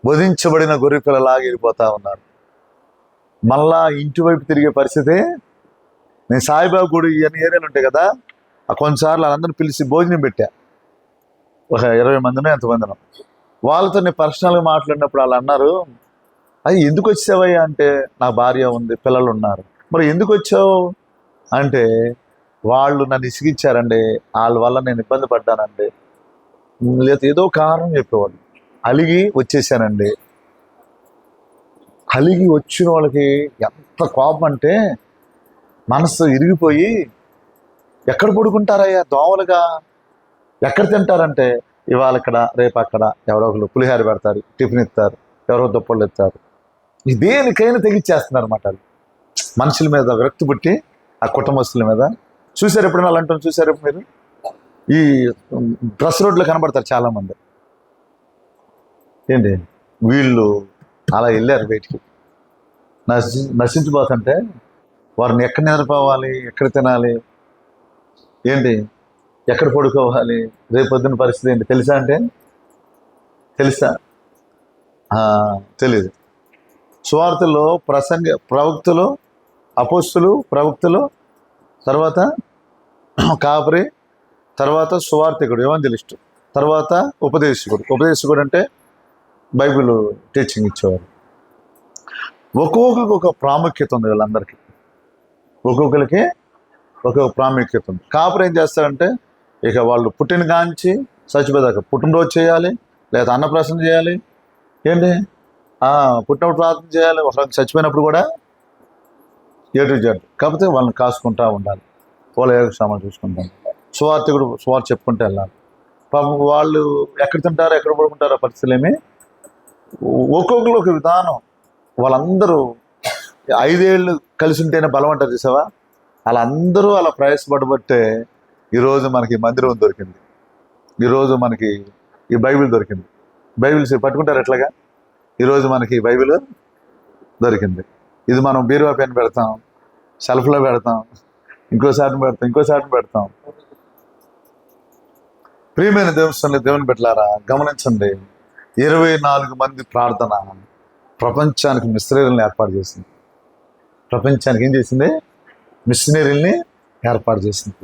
బోధించబడిన గొర్రె పిల్లలాగా వెళ్ళిపోతా ఉన్నారు. మళ్ళా ఇంటి వైపు తిరిగే పరిస్థితి. నేను సాయిబాబా గుడి ఇవన్నీ ఏరియాలు ఉంటాయి కదా, కొన్నిసార్లు వాళ్ళందరినీ పిలిచి భోజనం పెట్టా, ఒక 20 మందినో ఎంతమందినో. వాళ్ళతో నేను పర్సనల్గా మాట్లాడినప్పుడు వాళ్ళు అన్నారు, అది ఎందుకు వచ్చావయ్యా అంటే, నా భార్య ఉంది, పిల్లలు ఉన్నారు. మరి ఎందుకు వచ్చావు అంటే, వాళ్ళు నన్ను ఇసిగించారండి, వాళ్ళ వల్ల నేను ఇబ్బంది పడ్డానండి, లేదా ఏదో కారణం చెప్పేవాళ్ళు. అలిగి వచ్చేసానండి. అలిగి వచ్చిన వాళ్ళకి ఎంత కోపం అంటే, మనసు ఇరిగిపోయి ఎక్కడ పడుకుంటారయ్యా దోమలుగా, ఎక్కడ తింటారంటే, ఇవాళ ఇక్కడ రేపు అక్కడ, ఎవరో ఒకరు పులిహార పెడతారు, టిఫిన్ ఇస్తారు, ఎవరో దుప్పళ్ళు ఇస్తారు. దేనికైనా తెగిచ్చేస్తున్నారు అన్నమాట. మనుషుల మీద విరక్తి పుట్టి ఆ కుటుంబస్తుల మీద. చూసారు ఎప్పుడైనా అలాంటి చూసారు మీరు? ఈ డ్రెస్ రోడ్లో కనబడతారు చాలామంది. ఏంటి వీళ్ళు అలా వెళ్ళారు బయటికి, నశించిపోతుంటే వారిని ఎక్కడ నిద్రపోవాలి, ఎక్కడ తినాలి, ఏంటి ఎక్కడ పడుకోవాలి, రేపొద్దున పరిస్థితి ఏంటి తెలుసా అంటే, తెలుసా? తెలీదు. సువార్తలో ప్రవక్తలు, అపోస్తులు, ప్రవక్తలు, తర్వాత కాపరి, తర్వాత సువార్తికుడు ఎవాంజలిస్టు, తర్వాత ఉపదేశకుడు. ఉపదేశకుడు అంటే బైబిల్ టీచింగ్ ఇచ్చేవారు. ఒక్కొక్కరికి ఒక ప్రాముఖ్యత ఉంది. వీళ్ళందరికీ ఒక్కొక్కరికి ఒక్కొక్క ప్రాముఖ్యత ఉంది. కాపరి ఏం చేస్తారంటే, ఇక వాళ్ళు పుట్టిన కాంచి చచ్చిపోయేదాకా పుట్టినరోజు చేయాలి, లేదా అన్నప్రాసన చేయాలి, ఏంటి పుట్టినప్పుడు ప్రార్థన చేయాలి, ఒకరికి చచ్చిపోయినప్పుడు కూడా A to Z. కాకపోతే వాళ్ళని కాసుకుంటూ ఉండాలి, వాళ్ళ సామాన్ చూసుకుంటాం. సువార్తికుడు సువార్త చెప్పుకుంటూ వెళ్ళాలి. పాపం వాళ్ళు ఎక్కడ తింటారో ఎక్కడ పడుకుంటారో పరిస్థితులు ఏమి, ఒక్కొక్కరు ఒక విధానం. వాళ్ళందరూ 5 ఏళ్ళు కలిసి ఉంటేనే బలం అంటారు చూసావా, వాళ్ళందరూ అలా ప్రయాసపడబట్టే ఈరోజు మనకి మందిరం దొరికింది, ఈరోజు మనకి ఈ బైబిల్ దొరికింది. బైబిల్స్ పట్టుకుంటారు ఎట్లాగా, ఈరోజు మనకి బైబిల్ దొరికింది. ఇది మనం బీరువా పైన పెడతాం, షెల్ఫ్లో పెడతాం, ఇంకోసారి పెడతాం. ప్రియమైన దేవుని బిడ్డలారా, గమనించండి, 24 మంది ప్రార్థన ప్రపంచానికి మిషనరీలను ఏర్పాటు చేసింది. ప్రపంచానికి ఏం చేసింది? మిషనరీల్ని ఏర్పాటు చేసింది.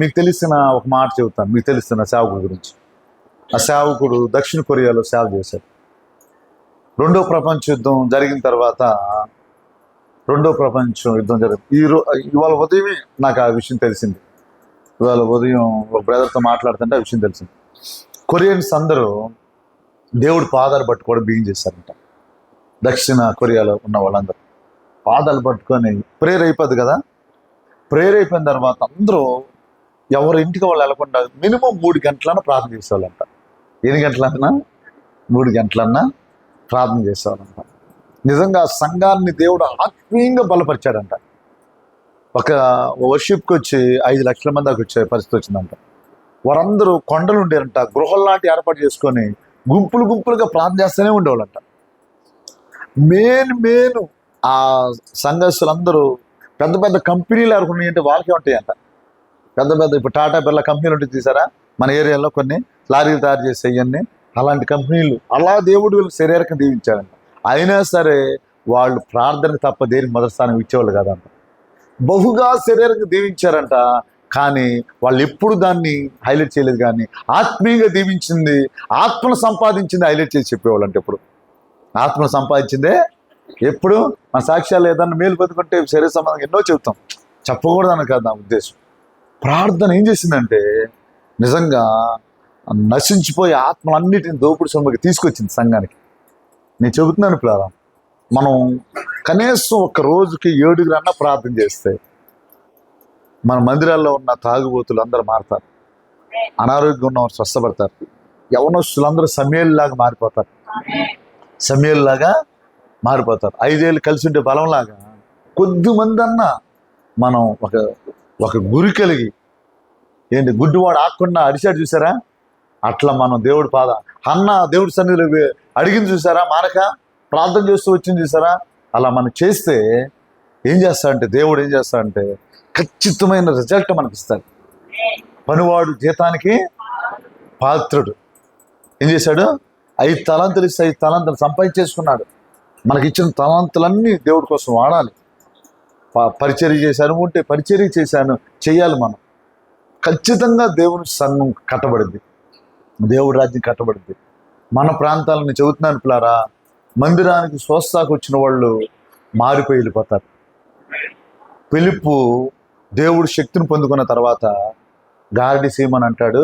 మీకు తెలిసిన ఒక మాట చెబుతాను, మీకు తెలిసిన సేవకుడి గురించి. ఆ సేవకుడు దక్షిణ కొరియాలో సేవ చేశాడు. రెండో ప్రపంచ యుద్ధం జరిగిన తర్వాత ఇవాళ ఉదయమే నాకు ఆ విషయం తెలిసింది. ఇవాళ ఉదయం ఒక బ్రదర్తో మాట్లాడుతుంటే ఆ విషయం తెలిసింది. కొరియన్స్ అందరూ దేవుడు పాదాలు పట్టుకోవడం బిగిన్ చేశారంట. దక్షిణ కొరియాలో ఉన్న వాళ్ళందరూ పాదాలు పట్టుకొని ప్రేయర్ అయిపోద్ది కదా. ప్రేయర్ అయిపోయిన తర్వాత అందరూ ఎవరి ఇంటికి వాళ్ళు వెళ్ళకుండా మినిమం 3 గంటలన్నా ప్రార్థన చేసేవాళ్ళంట. ఎన్ని గంటలన్నా? 3 గంటలన్నా ప్రార్థన చేసేవాళ్ళంట. నిజంగా సంఘాన్ని దేవుడు ఆత్మీయంగా బలపరిచాడంట. ఒక వర్షిప్కి వచ్చి 5 లక్షల మంది దాకా వచ్చే పరిస్థితి వచ్చిందంట. వారందరూ కొండలు ఉండేరంట, గృహం లాంటి ఏర్పాటు చేసుకొని గుంపులుగా ప్రార్థన చేస్తూనే ఉండేవాళ్ళంట. మెయిన్ ఆ సంఘస్థులందరూ పెద్ద కంపెనీలు ఎవరుకున్నాయి అంటే వాళ్ళకే ఉంటాయంట. పెద్ద ఇప్పుడు టాటా బిర్లా కంపెనీలు ఉంటుంది చూసారా, మన ఏరియాలో కొన్ని లారీలు తయారు చేసే ఇవన్నీ అలాంటి కంపెనీలు. అలా దేవుడు వీళ్ళు శరీరకం దీవించాడంట. అయినా సరే వాళ్ళు ప్రార్థనకు తప్ప దేనికి మొదటి స్థానం ఇచ్చేవాళ్ళు కాదంట. బహుగా శరీరంగా దీవించారంట. కానీ వాళ్ళు ఎప్పుడు దాన్ని హైలైట్ చేయలేదు. కానీ ఆత్మీయంగా దీవించింది, ఆత్మను సంపాదించింది హైలైట్ చేసి చెప్పేవాళ్ళు. అంటే ఎప్పుడు ఆత్మను సంపాదించిందే. ఎప్పుడు మన సాక్ష్యాలు ఏదన్నా మేలు బతుకుంటే శరీర సంబంధం ఎన్నో చెబుతాం, చెప్పకూడదని కాదు నా ఉద్దేశం. ప్రార్థన ఏం చేసిందంటే నిజంగా నశించిపోయే ఆత్మలన్నిటిని దోపుడు సొమ్ముకి తీసుకొచ్చింది సంఘానికి. నేను చెబుతున్నాను పిల్లరా, మనం కనీసం ఒక రోజుకి 7 ప్రార్థన చేస్తే మన మందిరాల్లో ఉన్న తాగుబోతులు అందరూ మారుతారు, అనారోగ్యం ఉన్నవారు స్వస్థపడతారు, యవనస్తులందరూ సమయల్లాగా మారిపోతారు. 5 ఏళ్ళు కలిసి ఉండే బలంలాగా కొద్దిమంది అన్నా మనం ఒక గురి కలిగి ఏంటి గుడ్డివాడు ఆకుండా అరిచాడు చూసారా, అట్లా మనం దేవుడి అన్న దేవుడి సన్నిధిలో అడిగింది చూసారా, మానక ప్రార్థన చేస్తూ వచ్చింది చూసారా, అలా మనం చేస్తే దేవుడు ఏం చేస్తాడంటే ఖచ్చితమైన రిజల్ట్ మనకి ఇస్తాడు. పనివాడు జీతానికి పాత్రుడు. ఏం చేశాడు? 5 తలాంతులు ఇస్తే 5 తలాంతులు సంపాదించేసుకున్నాడు. మనకి ఇచ్చిన తలాంతులన్నీ దేవుడి కోసం వాడాలి. పరిచర్య చేశాను ఉంటే పరిచర్య చేయాలి. మనం ఖచ్చితంగా దేవుని సంఘం కట్టబడింది, దేవుడి రాజ్యం కట్టబడింది. మన ప్రాంతాలను చెబుతున్నాను పిల్లారా, మందిరానికి స్వస్థకు వచ్చిన వాళ్ళు మారిపోయి వెళ్ళిపోతారు. ఫిలిప్పు దేవుడు శక్తిని పొందుకున్న తర్వాత గారడి సీమన్ అంటాడు,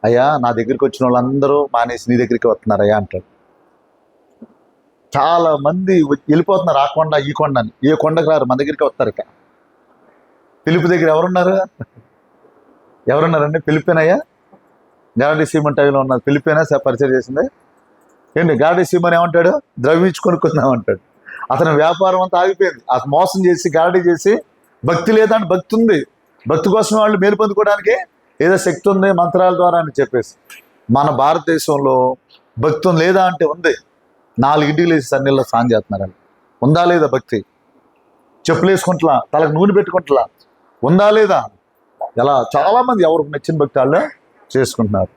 అయ్యా నా దగ్గరికి వచ్చిన వాళ్ళందరూ మానేసి నీ దగ్గరికి వస్తున్నారయ్యా అంటాడు. చాలా మంది వెళ్ళిపోతున్నారు, ఆ కొండ ఈ కొండ అని. ఏ కొండకు రారు, మన దగ్గరికి వస్తారు. ఇక ఫిలిప్పు దగ్గర ఎవరున్నారండి? ఫిలిప్పేనయ్యా. గారడి సీమన్ టైంలో ఉన్నది ఫిలిప్పేనా పరిచయం చేసింది ఏంటి? గారడి సీమన్ ఏమంటాడు? ద్రవ్యించి కొనుక్కుందామంటాడు. అతని వ్యాపారం అంతా ఆగిపోయింది. అతను మోసం చేసి గారడి చేసి భక్తి లేదంటే భక్తి ఉంది, భక్తి కోసం వాళ్ళు మేలు పొందుకోవడానికి ఏదో శక్తి ఉంది మంత్రాల ద్వారా అని చెప్పేసి. మన భారతదేశంలో భక్తి లేదా అంటే ఉంది. 4 ఇంటికి లేచి సన్నీళ్ళలో స్నానం చేస్తున్నారని. ఉందా లేదా భక్తి? చెప్పులు వేసుకుంటలా, తలకు నూనె పెట్టుకుంటలా, ఉందా లేదా? ఎలా చాలామంది ఎవరికి నచ్చిన భక్తి వాళ్ళు చేసుకుంటున్నారు.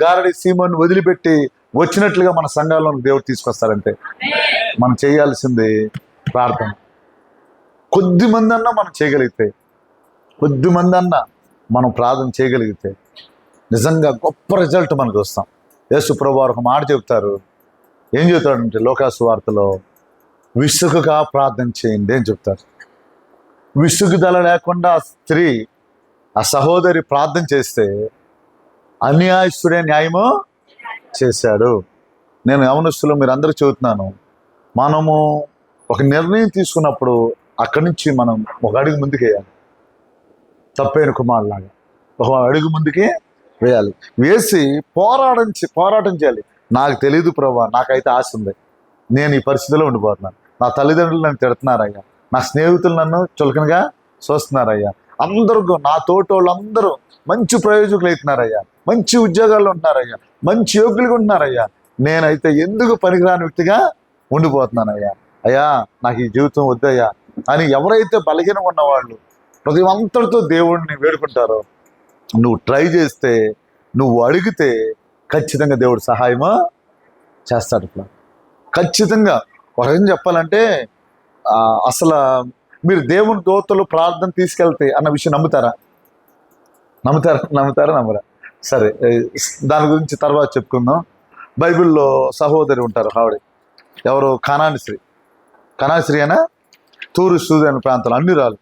గారడి సీమోన్ వదిలిపెట్టి వచ్చినట్లుగా మన సంఘాల్లో దేవుడు తీసుకొస్తారంటే మనం చేయాల్సింది ప్రార్థన. కొద్దిమంది అన్నా మనం చేయగలిగితే, మనం ప్రార్థన చేయగలిగితే నిజంగా గొప్ప రిజల్ట్ మనకు వస్తాం. యేసు ప్రభువారు ఒక మాట చెప్తారు. ఏం చెప్తాడంటే లోకాసు వార్తలో, విసుగుగా ప్రార్థన చేయండి అని చెప్తారు. విసుగుదల లేకుండా ఆ స్త్రీ, ఆ సహోదరి ప్రార్థన చేస్తే అన్యాయస్తుడే న్యాయము చేశాడు. నేను యవనస్తులు మీరు అందరూ చెబుతున్నాను, మనము ఒక నిర్ణయం తీసుకున్నప్పుడు అక్కడి నుంచి మనం ఒక అడుగు ముందుకు వేయాలి. తప్పైన కుమారులాగా ఒక అడుగు ముందుకే వేయాలి. వేసి పోరాటం చేయాలి. నాకు తెలియదు ప్రభా, నాకైతే ఆశ ఉంది, నేను ఈ పరిస్థితిలో ఉండిపోతున్నాను, నా తల్లిదండ్రులు నన్ను తిడుతున్నారయ్యా, నా స్నేహితులు నన్ను చులకనగా చూస్తున్నారయ్యా, అందరూ నా తోటి వాళ్ళందరూ మంచి ప్రయోజకులు అవుతున్నారయ్యా, మంచి ఉద్యోగాల్లో ఉంటున్నారయ్యా, మంచి యోగ్యులుగా ఉంటున్నారయ్యా, నేనైతే ఎందుకు పనికిరాని వ్యక్తిగా ఉండిపోతున్నానయ్యా, అయ్యా నాకు ఈ జీవితం వద్దయ్యా అని ఎవరైతే బలహీనంగా ఉన్నవాళ్ళు ప్రతి అంతటితో దేవుడిని వేడుకుంటారో, నువ్వు ట్రై చేస్తే, నువ్వు అడిగితే ఖచ్చితంగా దేవుడు సహాయమా చేస్తాడు. ఇట్లా ఖచ్చితంగా ఒక రకం చెప్పాలంటే అసలు మీరు దేవుని దూతలు ప్రార్థన తీసుకెళ్తే అన్న విషయం నమ్ముతారా? నమ్మరా? సరే, దాని గురించి తర్వాత చెప్పుకుందాం. బైబిల్లో సహోదరి ఉంటారు, ఆవిడ ఎవరు? కనాశ్రీ అయినా తూరు సూదైన ప్రాంతాలు అన్ని రాళ్ళు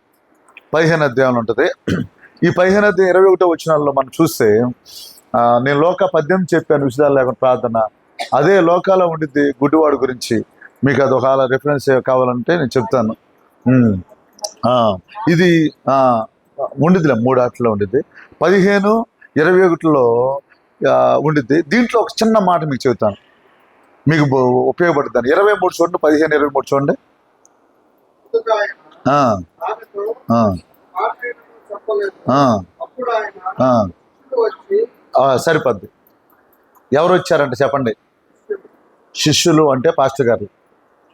15 అధ్యాయంలో ఉంటుంది. ఈ 15 అధ్యాయం 21 వచనాల్లో మనం చూస్తే, నేను లోక 18 చెప్పాను విషయాలు లేకుండా ప్రార్థన, అదే లోకాలో ఉండిద్ది గుడ్డివాడు గురించి. మీకు అది ఒకవేళ రెఫరెన్స్ కావాలంటే నేను చెప్తాను. ఇది ఉండిద్దిలే, 3 ఆటల్లో ఉండిద్ది. 15, 21లో ఉండిద్ది. దీంట్లో ఒక చిన్న మాట మీకు చెబుతాను, మీకు ఉపయోగపడుతుంది. 23 చూడండి, 15, 23 చూడండి. సరిపోద్ది. ఎవరు వచ్చారంటే చెప్పండి? శిష్యులు అంటే పాస్టర్ గారు.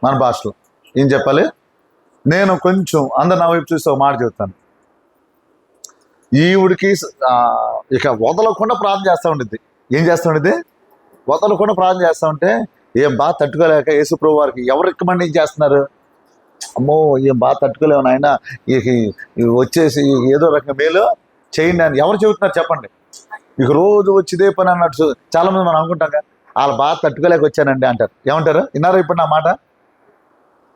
మన భాషలో ఏం చెప్పాలి? నేను కొంచెం అందరు నా వైపు చూసి ఒక మాట చెబుతాను. ఈవిడికి ఇక వదలకుండా ప్రార్థన చేస్తూ ఉండిద్ది. ఏం చేస్తూ ఉండిద్ది? వదలకుండా ప్రార్థన చేస్తూ ఉంటే, ఏం బాగా తట్టుకోలేక యేసుప్రభు వారికి ఎవరు రికమెండింగ్ చేస్తున్నారు? అమ్మో ఏం బాగా తట్టుకోలేము నాయన, వచ్చేసి ఏదో రకంగా మేలు చేయండి అని ఎవరు చెబుతున్నారు చెప్పండి? ఇక రోజు వచ్చిదే పని అన్నట్టు చాలా మంది మనం అనుకుంటాం కదా, వాళ్ళు బాగా తట్టుకోలేక వచ్చానండి అంటారు. ఏమంటారు? విన్నారా ఇప్పుడు నా మాట?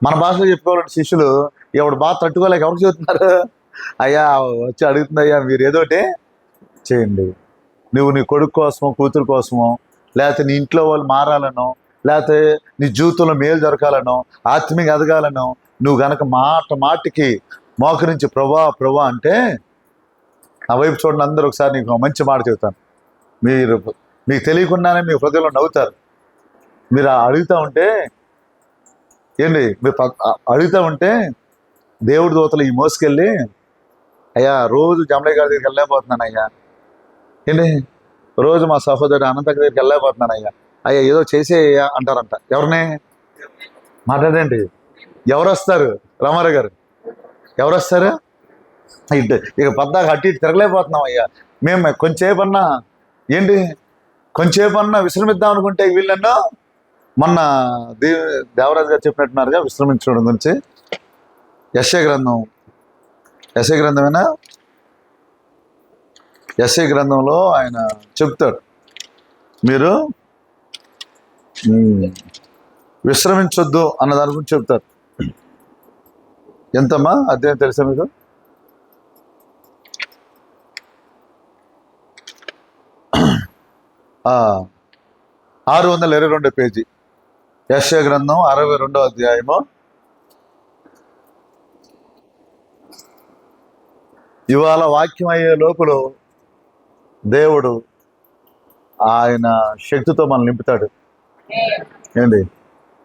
మన భాషలో చెప్పుకోవాలంటే శిష్యులు ఎవడు బాగా తట్టుకోలేక ఎవరు చెబుతున్నారు? అయ్యా వచ్చి అడుగుతుంది, అయ్యా మీరు ఏదోటి చేయండి. నువ్వు నీ కొడుకు కోసమో కూతురు కోసమో, లేకపోతే నీ ఇంట్లో వాళ్ళు మారాలనో, లేకపోతే నీ జీవితంలో మేలు జరగాలనో, ఆత్మీయంగా ఎదగాలనో, నువ్వు గనక మాటికి మోకరించి ప్రభా అంటే, నా వైపు చూడండి అందరూ, ఒకసారి నీకు మంచి మాట చెబుతాను. మీకు తెలియకుండానే మీ హృదయంలో నవ్వుతారు. మీరు అడుగుతూ ఉంటే ఏంటి, మీరు అడుగుతూ ఉంటే దేవుడి దూతలు ఈ మోసుకెళ్ళి, అయ్యా రోజు జమలయ్య గారి దగ్గరికి వెళ్ళలేకపోతున్నాను అయ్యా, ఏంటి రోజు మా సహోదరుడు అనంత దగ్గరికి వెళ్ళలేకపోతున్నాను అయ్యా, అయ్యా ఏదో చేసేయ్యా అంటారంట. ఎవరిని మాట్లాడండి? ఎవరు వస్తారు? రామారావు గారు ఎవరు వస్తారు? ఇక పద్దాక అటు ఇటు తిరగలేకపోతున్నాం అయ్యా, మేము కొంచెంసేపన్నా కొంచెంసేపన్నా విశ్రమిద్దాం అనుకుంటే వీళ్ళన్నా మొన్న దేవరాజు గారు చెప్పినట్టున్నారుగా విశ్రమించడం గురించి. యెషయా గ్రంథమేనా? యెషయా గ్రంథంలో ఆయన చెప్తాడు, మీరు విశ్రమించొద్దు అన్న దాని గురించి చెప్తారు. ఎంతమ్మా అధ్యాయం తెలుసా మీకు? ఆ 622 పేజీ, యెషయా గ్రంథం 62వ అధ్యాయము. ఇవాళ వాక్యం అయ్యే లోపల దేవుడు ఆయన శక్తితో మనం నింపుతాడు. ఏంటి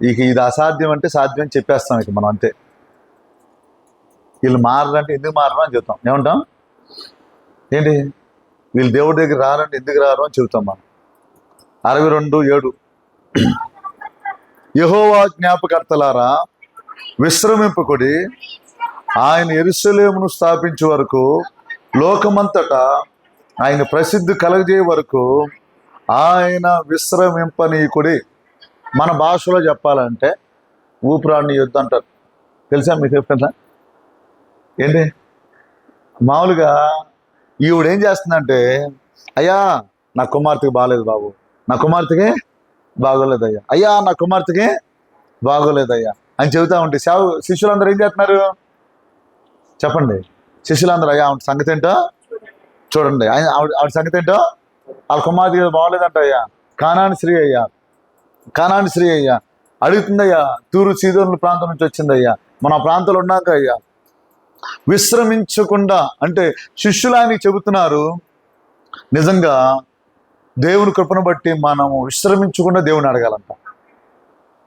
ఇక ఇది అసాధ్యం అంటే సాధ్యం అని చెప్పేస్తాం ఇక మనం, అంతే. వీళ్ళు మారాలంటే ఎందుకు మారరు అని చెప్తాం. ఏమంటాం? ఏంటి వీళ్ళు దేవుడి దగ్గర రారంటే ఎందుకు రారు అని చెబుతాం మనం. 62:7 యెహోవా జ్ఞాపకర్తలారా విశ్రమింపకుడి, ఆయన యెరూషలేమును స్థాపించే వరకు, లోకమంతటా ఆయన ప్రసిద్ధి కలగజేయ వరకు ఆయన విశ్రమింపనీకుడి. మన భాషలో చెప్పాలంటే ఊపిరాడిని యుద్ధం అంటారు. తెలుసా మీకు? ఎప్పుడన్నా ఏంటి మామూలుగా ఈవిడేం చేస్తుందంటే, అయ్యా నా కుమార్తెకి బాగలేదు బాబు, నా కుమార్తెకి బాగోలేదయ్యా, అయ్యా నా కుమార్తెకి బాగోలేదయ్యా అని చెబుతా ఉంటే శిష్యులందరూ ఏం చేస్తున్నారు చెప్పండి? శిష్యులందరూ అయ్యా ఆవిడ సంగతి ఏంటో చూడండి, ఆవిడ సంగతి ఏంటో, వాళ్ళ కుమార్తెకి బాగోలేదంట అయ్యా, కానాని స్త్రీ అయ్యా అడుగుతుందయ్యా, తూరు సీదోను ప్రాంతం నుంచి వచ్చిందయ్యా, మన ప్రాంతంలో ఉన్నాక అయ్యా విశ్రమించకుండా. అంటే శిష్యులు ఆయనకి చెబుతున్నారు, నిజంగా దేవుని కృపను బట్టి మనము విశ్రమించకుండా దేవుని అడగాలంట,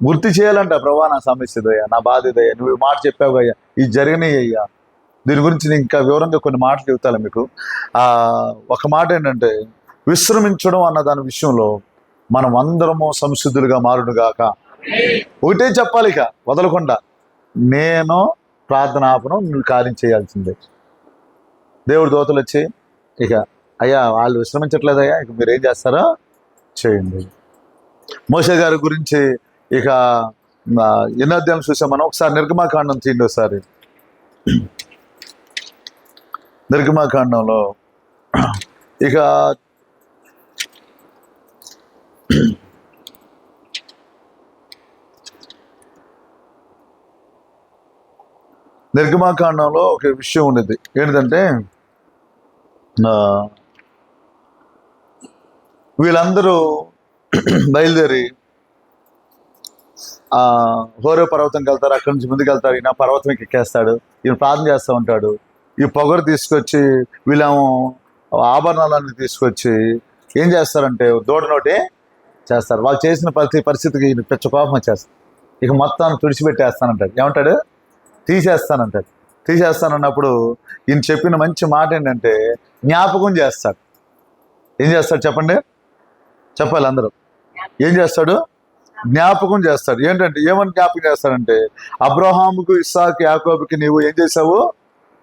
గుర్తు చేయాలంట. ప్రభా నా సమస్య ఇదయ్యా, నా బాధ ఇదయ్యా, నువ్వు మాట చెప్పావు అయ్యా, ఇది జరిగినాయ్యా. దీని గురించి నేను ఇంకా వివరంగా కొన్ని మాటలు చెబుతాను మీకు. ఒక మాట ఏంటంటే, విశ్రమించడం అన్న దాని విషయంలో మనం అందరము సంసిద్ధులుగా మారుడుగాక. ఒకటే చెప్పాలి ఇక వదలకుండా, నేను ప్రార్థన ఆపను, నువ్వు కార్యం చేయాల్సిందే. దేవుడు దూతలు వచ్చి ఇక అయ్యా వాళ్ళు విశ్రమించట్లేదయ్యా, ఇక మీరు ఏం చేస్తారో చేయండి. మోషే గారి గురించి ఇక ఎన్నో అధ్యాయం చూసాం మనం. ఒకసారి నిర్గమాకాండం తీయండి. ఒకసారి నిర్గమాకాండంలో ఇక నిర్గమాకాండంలో ఒక విషయం ఉండేది. ఏంటంటే వీళ్ళందరూ బయలుదేరి హోరే పర్వతంకి వెళ్తారు. అక్కడి నుంచి ముందుకు వెళ్తారు. ఈయన పర్వతం ఎక్కేస్తాడు. ఈయన ప్రార్థన చేస్తూ ఉంటాడు. ఈ పొగరు తీసుకొచ్చి వీళ్ళేమో ఆభరణాలన్నీ తీసుకొచ్చి ఏం చేస్తారంటే దూడ నోటి చేస్తారు. వాళ్ళు చేసిన పరిస్థితికి ఈయన పెద్ద కోపం వచ్చేస్తారు. ఇక మొత్తాన్ని తుడిచిపెట్టేస్తానంటాడు. ఏమంటాడు? తీసేస్తానంటాడు. తీసేస్తానన్నప్పుడు ఈయన చెప్పిన మంచి మాట ఏంటంటే జ్ఞాపకం చేస్తాడు. ఏం చేస్తాడు చెప్పండి, చెప్పాలి అందరూ. ఏం చేస్తాడు? జ్ఞాపకం చేస్తాడు. ఏంటంటే ఏమని జ్ఞాపకం చేస్తాడంటే అబ్రహాముకు, ఇస్సాకు, యాకోబుకి నీవు ఏం చేసావు?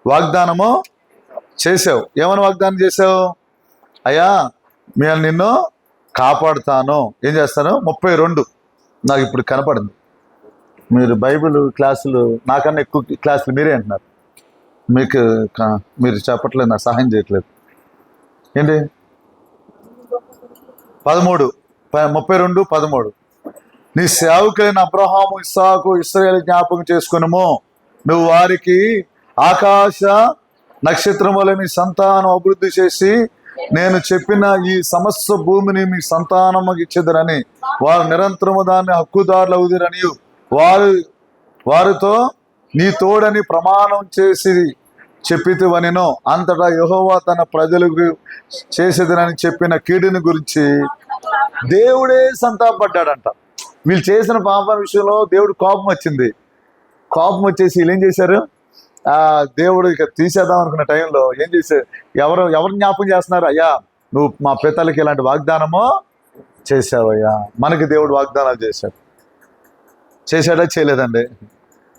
వాగ్దానము చేసావు. ఏమని వాగ్దానం చేసావు? అయ్యా నేను నిన్ను కాపాడుతాను. ఏం చేస్తాను? 32 నాకు ఇప్పుడు కనపడింది. మీరు బైబిల్ క్లాసులు నాకన్నా ఎక్కువ క్లాసులు మీరే అంటున్నారు. మీరు చెప్పట్లేదు, నాకు సహాయం చేయట్లేదు. ఏంటి 13 32 13 నీ సేవకులైన అబ్రహాము, ఇస్సాకు, ఇశ్రాయేలు జ్ఞాపకం చేసుకునుము. నువ్వు వారికి ఆకాశ నక్షత్రముల మీ సంతానం అభివృద్ధి చేసి నేను చెప్పిన ఈ సమస్త భూమిని మీ సంతానముకి ఇచ్చేదరని, వారు నిరంతరము దాన్ని హక్కుదారులు అవుదురని వారితో నీ తోడని ప్రమాణం చేసి చెప్పితివనెను. అంతటా యెహోవా తన ప్రజలకు చేసేదనని చెప్పిన కీడుని గురించి దేవుడే సంతాపడ్డాడంట. వీళ్ళు చేసిన పాపం విషయంలో దేవుడు కోపం వచ్చింది. కోపం వచ్చేసి వీళ్ళు ఏం చేశారు? దేవుడు ఇక తీసేద్దాం అనుకున్న టైంలో ఏం చేశారు? ఎవరు జ్ఞాపకం చేస్తున్నారు? అయ్యా నువ్వు మా పితలకి ఇలాంటి వాగ్దానము చేశావయ్యా. మనకి దేవుడు వాగ్దానాలు చేశాడా చేయలేదండి?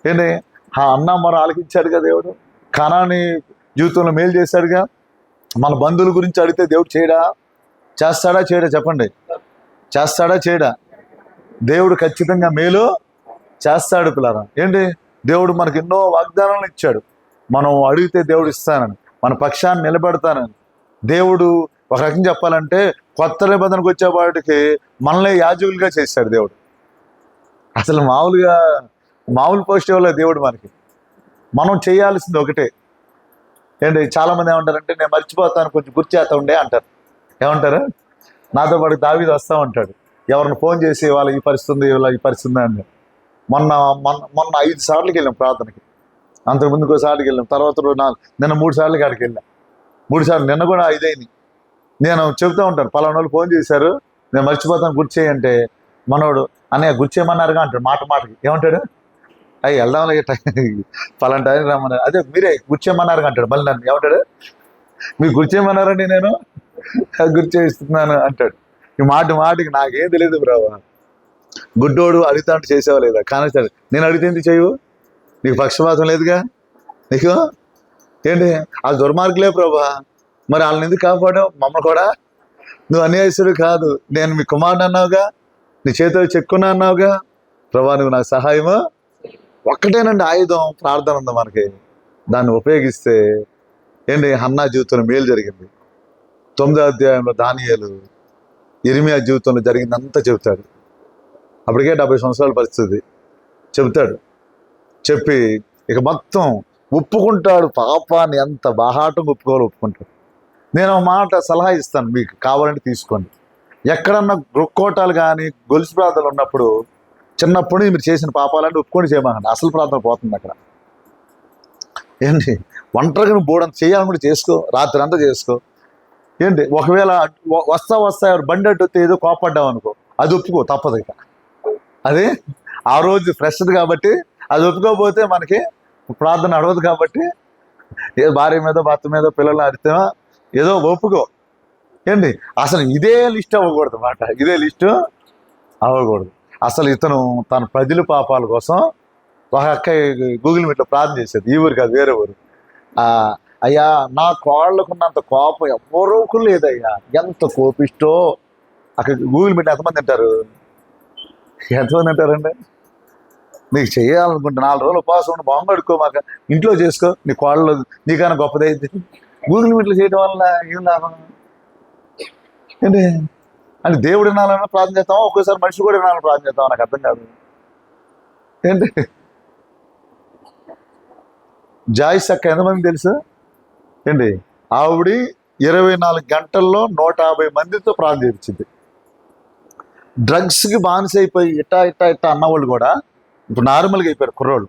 ఏంటి అన్న మరి ఆలకించాడుగా దేవుడు. కనాని జీవితంలో మేలు చేశాడుగా. మన బంధువుల గురించి అడిగితే దేవుడు చేయడా? చేస్తాడా చేయడా? చెప్పండి, చేస్తాడా చేయడా? దేవుడు ఖచ్చితంగా మేలు చేస్తాడు పిల్లరా. ఏంటి దేవుడు మనకి ఎన్నో వాగ్దానాలు ఇచ్చాడు. మనం అడిగితే దేవుడు ఇస్తానని, మన పక్షాన్ని నిలబెడతానని. దేవుడు ఒక రకం చెప్పాలంటే కొత్త నిబంధనకు వచ్చే వాటికి మనలే యాజకులుగా చేశాడు దేవుడు. అసలు మామూలు పోస్ట్ ఇవ్వలేదు దేవుడు మనకి. మనం చేయాల్సింది ఒకటే. ఏంటి చాలామంది ఏమంటారంటే నేను మర్చిపోతాను, కొంచెం గుర్తు చేస్తా ఉండే అంటారు. ఏమంటారు? నాతో పాటు దావీదు వస్తూ ఉంటాడు. ఎవరిని ఫోన్ చేసి వాళ్ళ ఈ పరిస్థితి ఇలా ఈ పరిస్థితి అని. మొన్న 5 సార్లకి వెళ్ళాం ప్రార్థనకి. అంతకు ముందుకు ఒకసారికి వెళ్ళాం. తర్వాత నిన్న 3 సార్లకి ఆడికి వెళ్ళాం. 3 సార్లు, నిన్న కూడా 5 అయింది. నేను చెప్తూ ఉంటాను, పలానా వాళ్ళు ఫోన్ చేశారు, నేను మర్చిపోతాను గుర్తు చేయంటే మనోడు అన్నయ్య గుర్తు చేయమన్నారుగా అంటాడు. మాటకి ఏమంటాడు? అయ్యి వెళ్దాం పలానా టైం రమ్మన్నారు. అదే మీరే గుర్తు చేయమన్నారుగా అంటాడు. మళ్ళీ నన్ను ఏమంటాడు? మీరు గుర్తు చేయమన్నారండి, నేను గుర్తు చేయిస్తున్నాను అంటాడు. ఈ మాటికి నాకేం తెలియదు బ్రావా. గుడ్డోడు అడుగుతా అంటే చేసావా లేదా? కానీ నేను అడిగితే ఎందుకు చేయవు? నీకు పక్షపాతం లేదుగా నీకు. ఏంటి వాళ్ళు దుర్మార్గులే ప్రభా, మరి వాళ్ళని ఎందుకు కాపాడావు? మమ్మల్ని కూడా నువ్వు అన్యాయస్తుడు కాదు, నేను మీ కుమారుడు అన్నావుగా, నీ చేతిలో చెక్కున్నా అన్నావుగా ప్రభా, నువ్వు నాకు సహాయము. ఒక్కటేనండి ఆయుధం, ప్రార్థన ఉంది మనకి. దాన్ని ఉపయోగిస్తే ఏంటి హన్నా జీవితంలో మేలు జరిగింది. 9వ అధ్యాయంలో దానియేలు ఇర్మియా జీవితంలో జరిగిందంతా చెబుతాడు. అప్పటికే 70 సంవత్సరాల పరిస్థితి చెబుతాడు. చెప్పి ఇక మొత్తం ఒప్పుకుంటాడు. పాపాన్ని ఎంత బాహాటంగా ఒప్పుకుంటాడు. నేను ఒక మాట సలహా ఇస్తాను, మీకు కావాలంటే తీసుకోండి. ఎక్కడన్నా రుక్కోటాలు కానీ గొలుసు ప్రార్థనలు ఉన్నప్పుడు చిన్నప్పుడు మీరు చేసిన పాపాలంటే ఒప్పుకొని చేయమండి. అసలు ప్రార్థన పోతుంది అక్కడ. ఏంటి ఒంటరిగా నువ్వు బోర్డంత చేయాలని చేసుకో, రాత్రి అంతా చేసుకో. ఏంటి ఒకవేళ వస్తా బండి అడ్డు వస్తే ఏదో కోపడ్డావు అనుకో, అది ఒప్పుకో, తప్పదు. ఇక అది ఆ రోజు ఫ్రెష్ది కాబట్టి అది ఒప్పుకోకపోతే మనకి ప్రార్థన అడవదు. కాబట్టి ఏదో భార్య మీద భర్త మీద పిల్లలు అడితే ఏదో ఒప్పుకో. ఏంటి అసలు ఇదే లిస్ట్ అవ్వకూడదు మాట, ఇదే లిస్టు అవ్వకూడదు. అసలు ఇతను తన ప్రజల పాపాల కోసం ఒక అక్క గూగుల్ మీట్లో ప్రార్థన చేసేది, ఈ ఊరు కాదు వేరే ఊరు. అయ్యా నా కోళ్ళకున్నంత కోపం ఎవరోకు లేదయ్యా, ఎంత కోపిష్టో. అక్కడ గూగుల్ మీట్ ఎంతమంది అంటారు? ఎంతమంది అంటారండి? నీకు చేయాలనుకుంటే 4 రోజులు ఉపవాసం ఉండి బాంబు అడుక్కో, మాకు ఇంట్లో చేసుకో, నీ కోళ్ళు నీకన్నా గొప్పదైతే. గూగుల్ మీట్లు చేయడం వల్ల ఏం లాభం ఏంటి? అంటే దేవుడు వినాలని ప్రార్థన చేస్తామా, ఒక్కోసారి మనిషి కూడా వినాలని ప్రార్థన చేస్తామా? నాకు అర్థం కాదు ఏంటి. జాయిస్ అక్క ఎంతమంది తెలుసు ఏంటి? ఆవిడ 24 గంటల్లో 150 మందితో ప్రార్థన చేయించింది. డ్రగ్స్కి బానిస అయిపోయి ఇట్టా అన్నవాళ్ళు కూడా ఇప్పుడు నార్మల్గా అయిపోయారు కుర్రోళ్ళు.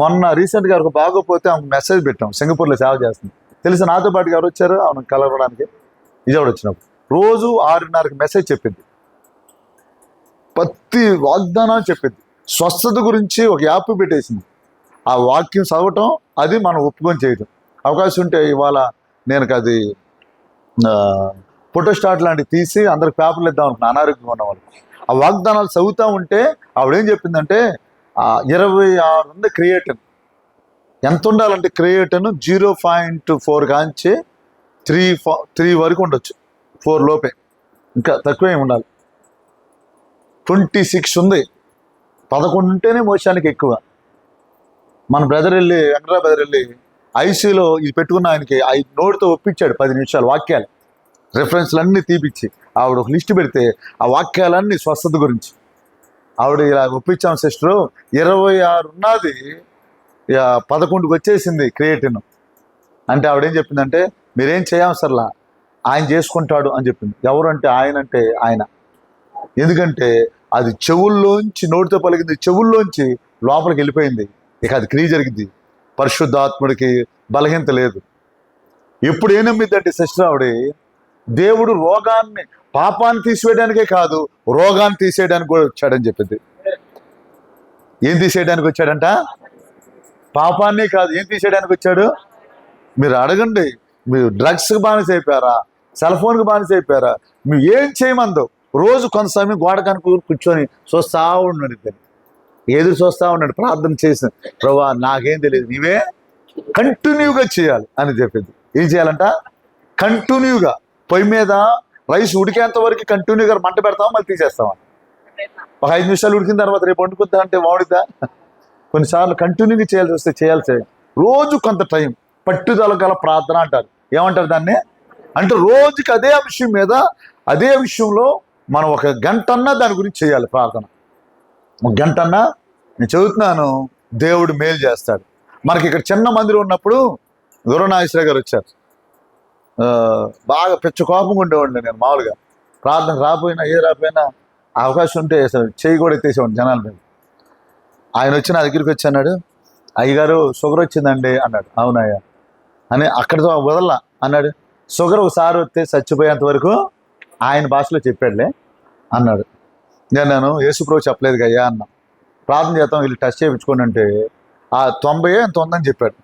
మొన్న రీసెంట్గా ఒక బాగోపోతే ఆమె మెసేజ్ పెట్టాం, సింగపూర్లో సేవ చేస్తుంది. తెలిసి నాతో పాటుగా ఎవరు వచ్చారు ఆమెను కలవడానికి? విజయవాడ వచ్చినప్పుడు రోజు 6:30కి మెసేజ్ చెప్పింది, ప్రతి వాగ్దానం చెప్పింది. స్వస్థత గురించి ఒక యాప్ పెట్టేసింది. ఆ వాక్యం చదవటం, అది మనం ఒప్పుకొని చేయటం. అవకాశం ఉంటే ఇవాళ నేను అది ఫోటో స్టాట్ లాంటివి తీసి అందరికి పేపర్లు ఇద్దాం అనుకున్నాను, అనారోగ్యంగా ఉన్న వాళ్ళకి. ఆ వాగ్దానాలు చదువుతూ ఉంటే ఆవిడేం చెప్పిందంటే 26 ఉంది క్రియేటిన్. ఎంత ఉండాలంటే క్రియేటిన్ 0.4 కాంచి 3 వరకు ఉండొచ్చు, 4 లోపే, ఇంకా తక్కువే ఉండాలి. 26 ఉంది, 11 ఉంటేనే మోసానికి ఎక్కువ. మన బ్రదర్ వెళ్ళి, వెంకటరావు బ్రదర్ వెళ్ళి ఐసీలో ఇది పెట్టుకున్న ఆయనకి నోటితో ఒప్పించాడు 10 నిమిషాలు వాక్యాలు, రెఫరెన్స్లు అన్నీ తీపిచ్చి. ఆవిడ ఒక లిస్ట్ పెడితే ఆ వాక్యాలన్నీ స్వస్థత గురించి ఆవిడ ఇలా ఒప్పించాం. సిస్టరు 26 ఉన్నది 11కి వచ్చేసింది క్రియేటిన్. అంటే ఆవిడేం చెప్పిందంటే మీరేం చేయవసరలా, ఆయన చేసుకుంటాడు అని చెప్పింది. ఎవరంటే ఆయన. ఎందుకంటే అది చెవుల్లోంచి, నోటితో పలికింది చెవుల్లోంచి లోపలికి వెళ్ళిపోయింది. ఇక అది క్రియ జరిగింది. పరిశుద్ధాత్ముడికి బలహీనత లేదు. ఎప్పుడు ఏం నమ్మిద్దంటే సిస్టర్ ఆవిడ, దేవుడు రోగాన్ని, పాపాన్ని తీసివేయడానికే కాదు, రోగాన్ని తీసేయడానికి కూడా వచ్చాడని చెప్పింది. ఏం తీసేయడానికి వచ్చాడంట? పాపాన్నే కాదు, ఏం తీసేయడానికి వచ్చాడు? మీరు అడగండి, మీరు డ్రగ్స్కి బానిస అయిపోయారా, సెల్ ఫోన్కి బానిస అయిపోయారా, మీరు ఏం చేయమందో రోజు కొంత సమయం గోడ కనుక కూర్చొని చూస్తా ఉన్నాడు. ఇద్దరు ఎదురు చూస్తా ఉన్నాడు, ప్రార్థన చేసిన, ప్రభా నాకేం తెలియదు, నీవే కంటిన్యూగా చేయాలి అని చెప్పింది. ఏం చేయాలంట? కంటిన్యూగా. పొయ్యి మీద రైస్ ఉడికేంత వరకు కంటిన్యూగా మంట పెడతామా, మళ్ళీ తీసేస్తామా? ఒక 5 నిమిషాలు ఉడికిన తర్వాత రేపు వండుకుందా అంటే వాడుద్దా? కొన్నిసార్లు కంటిన్యూగా చేయాల్సి వస్తే చేయాల్సి, రోజు కొంత టైం పట్టుదల గల ప్రార్థన అంటారు. ఏమంటారు దాన్ని? అంటే రోజుకి అదే విషయం మీద, అదే విషయంలో మనం 1 గంటన్నా దాని గురించి చేయాలి ప్రార్థన. 1 గంటన్నా నేను చదువుతున్నాను, దేవుడు మేలు చేస్తాడు. మనకి ఇక్కడ చిన్న మందిరం ఉన్నప్పుడు గురునాగేశ్వర గారు వచ్చారు. బాగా పెద్ద కోపంగా ఉండేవాడిని నేను. మామూలుగా ప్రార్థన రాకపోయినా రాకపోయినా అవకాశం ఉంటే చేయి కూడా ఎత్తేసేవాడిని జనాల మీద. ఆయన వచ్చి నా దగ్గరికి వచ్చి అన్నాడు, అయ్యగారు షుగర్ వచ్చిందండి అన్నాడు. అవునయ్యా అని అక్కడితో వదల్లా అన్నాడు. షుగర్ ఒకసారి వస్తే చచ్చిపోయేంత వరకు ఆయన భాషలో చెప్పాడులే అన్నాడు. నేను యేసుప్రభు చెప్పలేదు అయ్యా అన్నా. ప్రార్థన చేద్దాం, వీళ్ళు టెస్ట్ చేయించుకోండి అంటే 90 ఎంత ఉందని చెప్పాడు.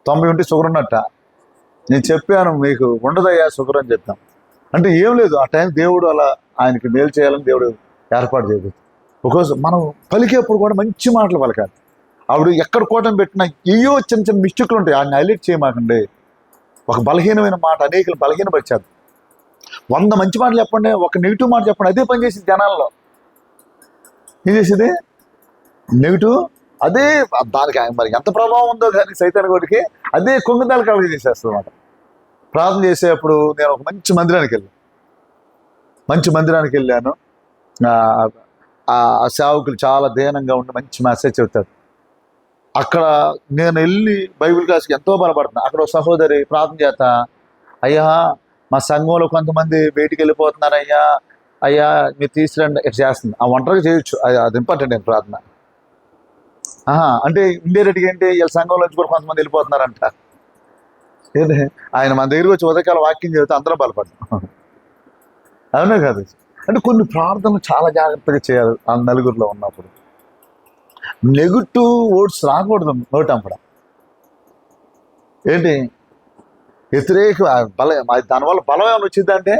90 ఉంటే షుగర్ ఉన్నట్ట. నేను చెప్పాను, మీకు ఉండదయ్యా షుగర్ అని చెప్తాం. అంటే ఏం లేదు, ఆ టైం దేవుడు అలా ఆయనకి మేలు చేయాలని దేవుడు ఏర్పాటు చేయదు. ఒకరోజు మనం పలికేప్పుడు కూడా మంచి మాటలు పలకాలి. ఆవిడ ఎక్కడ కోటం పెట్టినా ఏయో చిన్న చిన్న మిస్టేక్లు ఉంటాయి, ఆయన హైలైట్ చేయమాకండి. ఒక బలహీనమైన మాట అనేకలు బలహీనపరిచారు. 100 మంచి మాటలు చెప్పండి, 1 నెగిటివ్ మాట చెప్పండి, అదే పని చేసింది జనాల్లో. ఏం చేసేది? నెగిటివ్. అదే దానికి మరి ఎంత ప్రభావం ఉందో కానీ సైతాన్ కోటికి అదే కొంగదాలు కలుగ చేసేస్తుంది అన్నమాట. ప్రార్థన చేసేటప్పుడు నేను ఒక మంచి మందిరానికి వెళ్ళాను. ఆ సేవకులు చాలా దీనంగా ఉండి మంచి మెసేజ్ చెబుతారు. అక్కడ నేను వెళ్ళి బైబిల్ క్లాస్కి ఎంతో బలపడుతున్నాను. అక్కడ ఒక సహోదరి ప్రార్థన చేస్తా, అయ్యా మా సంఘంలో కొంతమంది బయటికి వెళ్ళిపోతున్నారు అయ్యా మీరు తీసుకురండి ఇట్లా చేస్తుంది. ఆ ఒంటరిగా చేయొచ్చు, అది ఇంపార్టెంట్ నేను ప్రార్థన. అంటే ఇండైరెక్ట్గా ఏంటి, వీళ్ళ సంఘంలోంచి కూడా కొంతమంది వెళ్ళిపోతున్నారంట. ఏదే ఆయన మన దగ్గరికి వచ్చి ఉదయకాల వాక్యం చెబితే అందరూ బలపడతాం. అవునే కాదు. అంటే కొన్ని ప్రార్థనలు చాలా జాగ్రత్తగా చేయాలి. ఆ నలుగురిలో ఉన్నప్పుడు నెగిటివ్ వర్డ్స్ రాకూడదు నోటంపడ. ఏంటి వ్యతిరేక దానివల్ల బలం ఏమైనా వచ్చిందంటే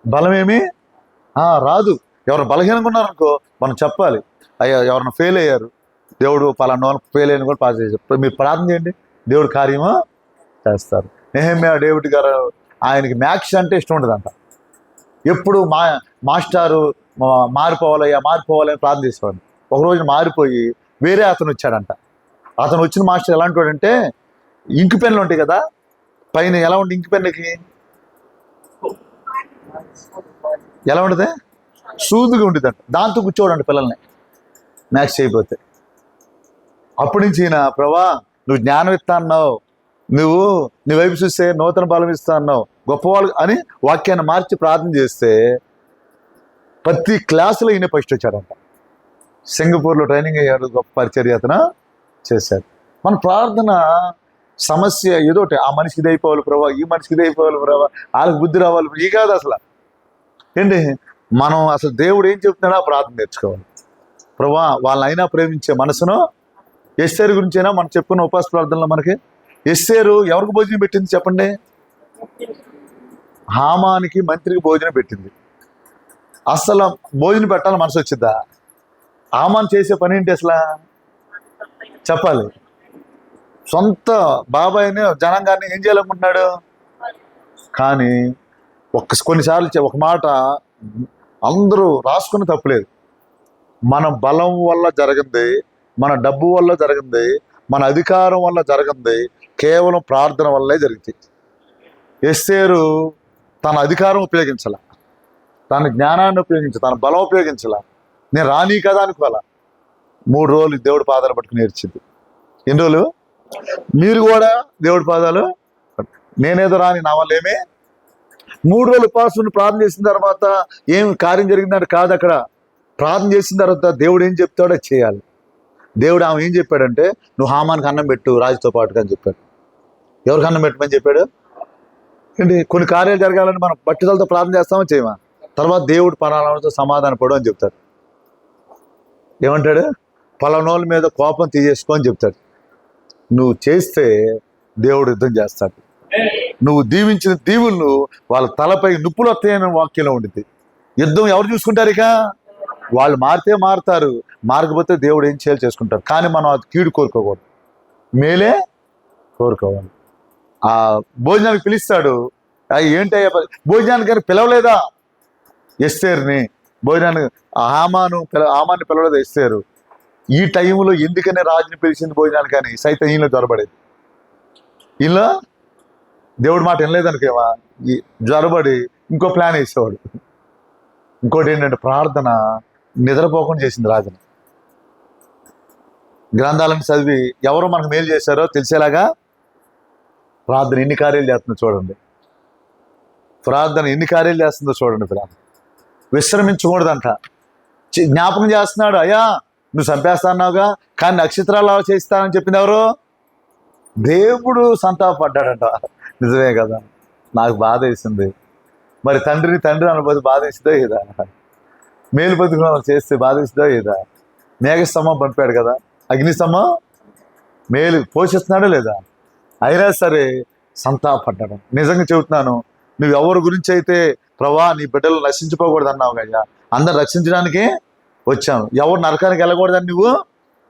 బలమేమి రాదు. ఎవరు బలహీనంగా ఉన్నారనుకో మనం చెప్పాలి, అయ్యా ఎవరైనా ఫెయిల్ అయ్యారు, దేవుడు పలానా వాళ్ళు ఫెయిల్ అయిన కూడా పాస్ చేశారు. మీరు ప్రార్థన చేయండి, దేవుడు కార్యము చేస్తారు. నెహెమ్యా డేవిడ్ గారు ఆయనకి మ్యాథ్స్ అంటే ఇష్టం ఉండదంట. ఎప్పుడు మాస్టారు మారిపోవాలని ప్రార్థన చేసేవాడు. ఒక రోజు మారిపోయి వేరే అతను వచ్చాడంట. అతను వచ్చిన మాస్టర్ ఎలాంటి వాడంటే, ఇంకు పెన్నులు ఉంటాయి కదా పైన, ఎలా ఉంటుంది ఇంకు పెన్నుకి, ఎలా ఉంటుంది, సూదుగా ఉండేదంట. దాంతో కూర్చోడంట పిల్లల్ని మ్యాథ్స్ అయిపోతే. అప్పటి నుంచి ఈయన, ప్రభా నువ్వు జ్ఞానం ఇస్తా అన్నావు, నువ్వు నీ వైపు చూస్తే నూతన బలం ఇస్తా అన్నావు, గొప్పవాళ్ళు అని వాక్యాన్ని మార్చి ప్రార్థన చేస్తే ప్రతి క్లాసులో ఈయన ఫస్ట్ వచ్చాడంట. సింగపూర్లో ట్రైనింగ్ అయ్యాడు, గొప్ప పరిచర్య అతను చేశాడు. మన ప్రార్థన సమస్య ఏదోటి, ఆ మనిషికి ఇది అయిపోవాలి ప్రభా, ఈ మనిషికి ఇది అయిపోవాలి ప్రభా, వాళ్ళకి బుద్ధి రావాలి, ఈ కాదు అసలు ఏంటి, మనం అసలు దేవుడు ఏం చెప్తున్నాడో ఆ ప్రార్థన నేర్చుకోవాలి. ప్రభా వాళ్ళైనా ప్రేమించే మనసును, ఎస్తేరు గురించైనా మనం చెప్పుకున్న ఉపాస ప్రార్థనలో మనకి, ఎస్తేరు ఎవరికి భోజనం పెట్టింది చెప్పండి? హామానికి మంత్రికి భోజనం పెట్టింది. అసలు భోజనం పెట్టాలని మనసు వచ్చిద్దా? హామాన్ చేసే పని ఏంటి అసలు చెప్పాలి? సొంత బాబాయిని జనాంగాన్ని ఏం చేయాలనుకుంటున్నాడు? కానీ కొన్నిసార్లు ఒక మాట అందరూ రాసుకుని తప్పులేదు. మన బలం వల్ల జరగంది, మన డబ్బు వల్ల జరగంది, మన అధికారం వల్ల జరగంది, కేవలం ప్రార్థన వల్లే జరిగింది. ఎస్తేరు తన అధికారం ఉపయోగించాల, తన జ్ఞానాన్ని ఉపయోగించాల, తన బలం ఉపయోగించాల. నేను రాని కదా అనుకోవాలా. 3 రోజులు దేవుడి పాదాలు పట్టుకుని నేర్చింది. ఎన్ని రోజులు? మీరు కూడా దేవుడి పాదాలు, నేనేదో రాని నా వల్ల ఏమే. 3 రోజులు ఉపాసం ప్రార్థన చేసిన తర్వాత ఏం కార్యం జరిగిందంటే కాదు. అక్కడ ప్రార్థన చేసిన తర్వాత దేవుడు ఏం చెప్తాడో చేయాలి. దేవుడు ఆమె ఏం చెప్పాడంటే, నువ్వు హామానికి అన్నం పెట్టు రాజుతో పాటుగా అని చెప్పాడు. ఎవరికి అన్నం పెట్టమని చెప్పాడు? ఏంటి, కొన్ని కార్యాలు జరగాలని మనం పట్టుదలతో ప్రార్థన చేస్తామో చేయమా? తర్వాత దేవుడు పలానాతో సమాధాన పడు అని చెప్తాడు. ఏమంటాడు? పలానోళ్ళ మీద కోపం తీసేసుకో అని చెప్తాడు. నువ్వు చేస్తే దేవుడు యుద్ధం చేస్తాడు. నువ్వు దీవించిన దీవులను వాళ్ళ తలపై నిప్పులు వస్తాయని వాక్యంలో ఉండింది. యుద్ధం ఎవరు చూసుకుంటారు? ఇక వాళ్ళు మారితే మారుతారు, మారకపోతే దేవుడు ఏం చేయాలి చేసుకుంటారు. కానీ మనం అది కీడు కోరుకోకూడదు, మేలే కోరుకోవాలి. ఆ భోజనానికి పిలుస్తాడు. ఏంటయ్యా భోజనానికి కానీ పిలవలేదా ఎస్తేరుని? భోజనానికి హామాన్ని పిలవలేదు ఎస్తేరు. ఈ టైంలో ఎందుకనే రాజుని పిలిచింది భోజనానికి కానీ సైతం ఈయనలో జ్వరబడేది. ఈయనలో దేవుడి మాట వినలేదనుకేమా జ్వరబడి ఇంకో ప్లాన్ వేసేవాడు. ఇంకోటి ఏంటంటే ప్రార్థన నిద్రపోకుండా చేసింది రాజుని. గ్రంథాలను చదివి ఎవరో మనకు మేలు చేశారో తెలిసేలాగా ప్రార్థన ఎన్ని కార్యాలు చేస్తుందో చూడండి. ప్రార్థన ఎన్ని కార్యాలు చేస్తుందో చూడండి. ప్రార్థన విశ్రమించకూడదంట. జ్ఞాపకం చేస్తున్నాడు, అయ్యా నువ్వు చంపేస్తా అన్నావుగా, కానీ నక్షత్రాలు అలా చేస్తానని చెప్పింది ఎవరు? దేవుడు సంతాపడ్డాడంట. నిజమే కదా, నాకు బాధ వేసింది. మరి తండ్రి అనుభూతి బాధ వేసిందో ఏదా? మేలు బతుకులు చేస్తే బాధ వేసిందో ఏదా? మేఘస్తంభం పంపాడు కదా, అగ్నిస్తంభం మేలు పోషిస్తున్నాడో లేదా? అయినా సరే సంతాపడ్డాడు. నిజంగా చెబుతున్నాను, నువ్వు ఎవరి గురించి అయితే ప్రభా నీ బిడ్డలు నశించిపోకూడదు అన్నావు అయ్యా, అందరు రక్షించడానికి వచ్చాను, ఎవరు నరకానికి వెళ్ళకూడదని నువ్వు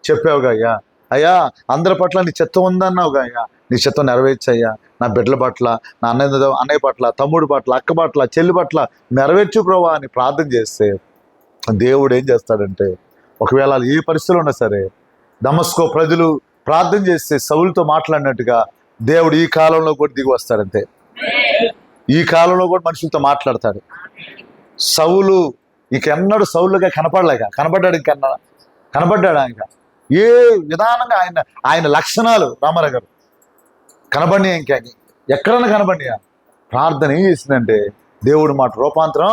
చెప్పావు అయ్యా. అయ్యా అందరి పట్ల నీ చిత్తం ఉందన్నావు అయ్యా, నీ చిత్తం నెరవేర్చయ్యా. నా బిడ్డల పట్ల, నా అన్నయ్య పట్ల, తమ్ముడి పట్ల, అక్క పట్ల, చెల్లి పట్ల నెరవేర్చు ప్రభా అని ప్రార్థన చేస్తే దేవుడు ఏం చేస్తాడంటే, ఒకవేళ ఏ పరిస్థితులు ఉన్నా సరే, దమస్కో ప్రజలు ప్రార్థన చేస్తే సౌలుతో మాట్లాడినట్టుగా దేవుడు ఈ కాలంలో కూడా దిగి వస్తాడంతే. ఈ కాలంలో కూడా మనుషులతో మాట్లాడతాడు. సౌలు ఇంకెన్నడు సౌలుగా కనపడ్డాడు. ఇంకన్నా కనపడ్డాడు. ఆయన ఏ విధానంగా ఆయన లక్షణాలు రామారావు గారు కనబడినాయి. ఇంకా ఎక్కడన్నా కనబడినాయా? ప్రార్థన ఏం చేసిందంటే దేవుడు మాట రూపాంతరం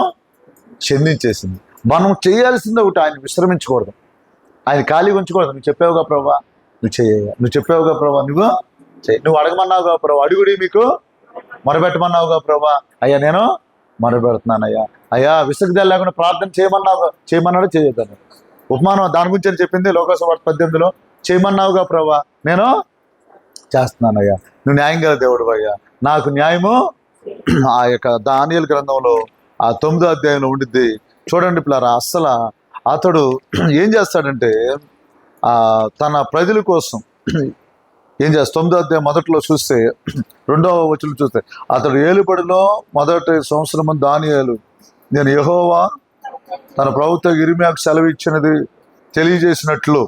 చెందించేసింది. మనం చేయాల్సింది ఒకటి, ఆయన విశ్రమించకూడదు, ఆయన ఖాళీగా ఉంచకూడదు. నువ్వు చెప్పావుగా ప్రభా, నువ్వు చెప్పావుగా ప్రభా, నువ్వు అడగమన్నావుగా ప్రభా, అడుగుడి మీకు మొరబెట్టమన్నావుగా ప్రభా, అయ్యా నేను మొరబెడుతున్నానయ్యా. అయ్యా విసుగుదల లేకుండా ప్రార్థన చేయమన్నాడు చేయొద్దాను. ఉపమానం దాని గురించి అని చెప్పింది లోకసభ 18లో. చేయమన్నావుగా ప్రభా, నేను చేస్తున్నానయ్యా. నువ్వు న్యాయం గల దేవుడు అయ్యా, నాకు న్యాయము. ఆ యొక్క దానియేలు గ్రంథంలో ఆ 9వ అధ్యాయంలో ఉండిద్ది చూడండి పిల్లరా. అస్సలు అతడు ఏం చేస్తాడంటే, తన ప్రజల కోసం ఏం చేస్తా 9వ అధ్యాయం మొదట్లో చూస్తే 2వ వచనం చూస్తే అతడు ఏలుబడిలో మొదటి సంవత్సరం దానియేలు నేను యెహోవా తన ప్రవక్త ఇర్మీయాకు సెలవు ఇచ్చినది తెలియజేసినట్లు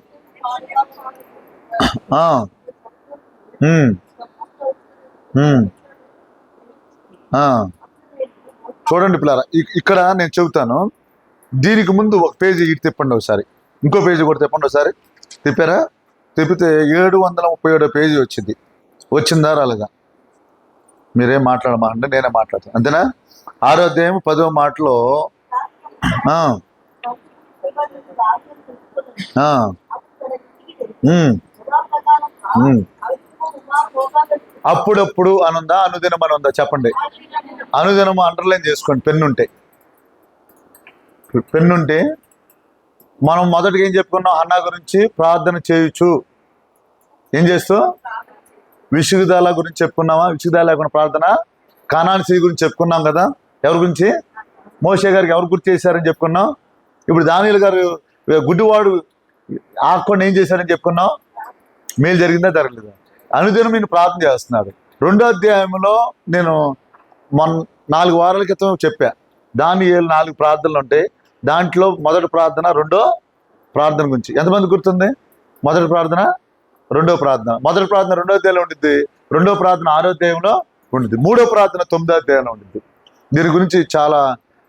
చూడండి పిల్లరా, ఇక్కడ నేను చెబుతాను. దీనికి ముందు ఒక పేజీ ఇటు తిప్పండి ఒకసారి, ఇంకో పేజీ కూడా తిప్పండి ఒకసారి. తిప్పారా? తిప్పితే 737 పేజీ వచ్చింది. వచ్చిందా రాలేదా? మీరేం మాట్లాడమంటే నేనే మాట్లాడతాను, అంతేనా? 6వ అధ్యాయం 10వ మాటలో అప్పుడప్పుడు అనుందా, అనుదినం అని ఉందా? చెప్పండి. అనుదినము అండర్లైన్ చేసుకోండి పెన్నుంటే. మనం మొదటిగా ఏం చెప్పుకున్నాం? హన్నా గురించి ప్రార్థన చేయొచ్చు. ఏం చేస్తూ? విసుగుదల గురించి చెప్పుకున్నామా? విసుగుదల లేకుండా ప్రార్థన. కానాని స్త్రీ గురించి చెప్పుకున్నాం కదా. ఎవరి గురించి? మోషే గారికి ఎవరు గుర్తు చేశారని చెప్పుకున్నాం. ఇప్పుడు దానియేలు గారు గుడ్డివాడు ఆకుండా ఏం చేశారని చెప్పుకున్నాం. మేలు జరిగిందా జరగలేదా? అనుదినం నేను ప్రార్థన చేస్తున్నాడు. 2వ అధ్యాయంలో నేను 4 వారాల క్రితం చెప్పా, దానియేలు 4 ప్రార్థనలు ఉంటాయి. దాంట్లో మొదటి ప్రార్థన, 2వ ప్రార్థన గురించి ఎంతమంది గుర్తుంది? మొదటి ప్రార్థన, 2వ ప్రార్థన. మొదటి ప్రార్థన 2వ అధ్యాయంలో ఉండిద్ది, 2వ ప్రార్థన 6వ అధ్యాయంలో ఉండిద్ది, 3వ ప్రార్థన 9వ అధ్యాయంలో ఉండిద్ది. దీని గురించి చాలా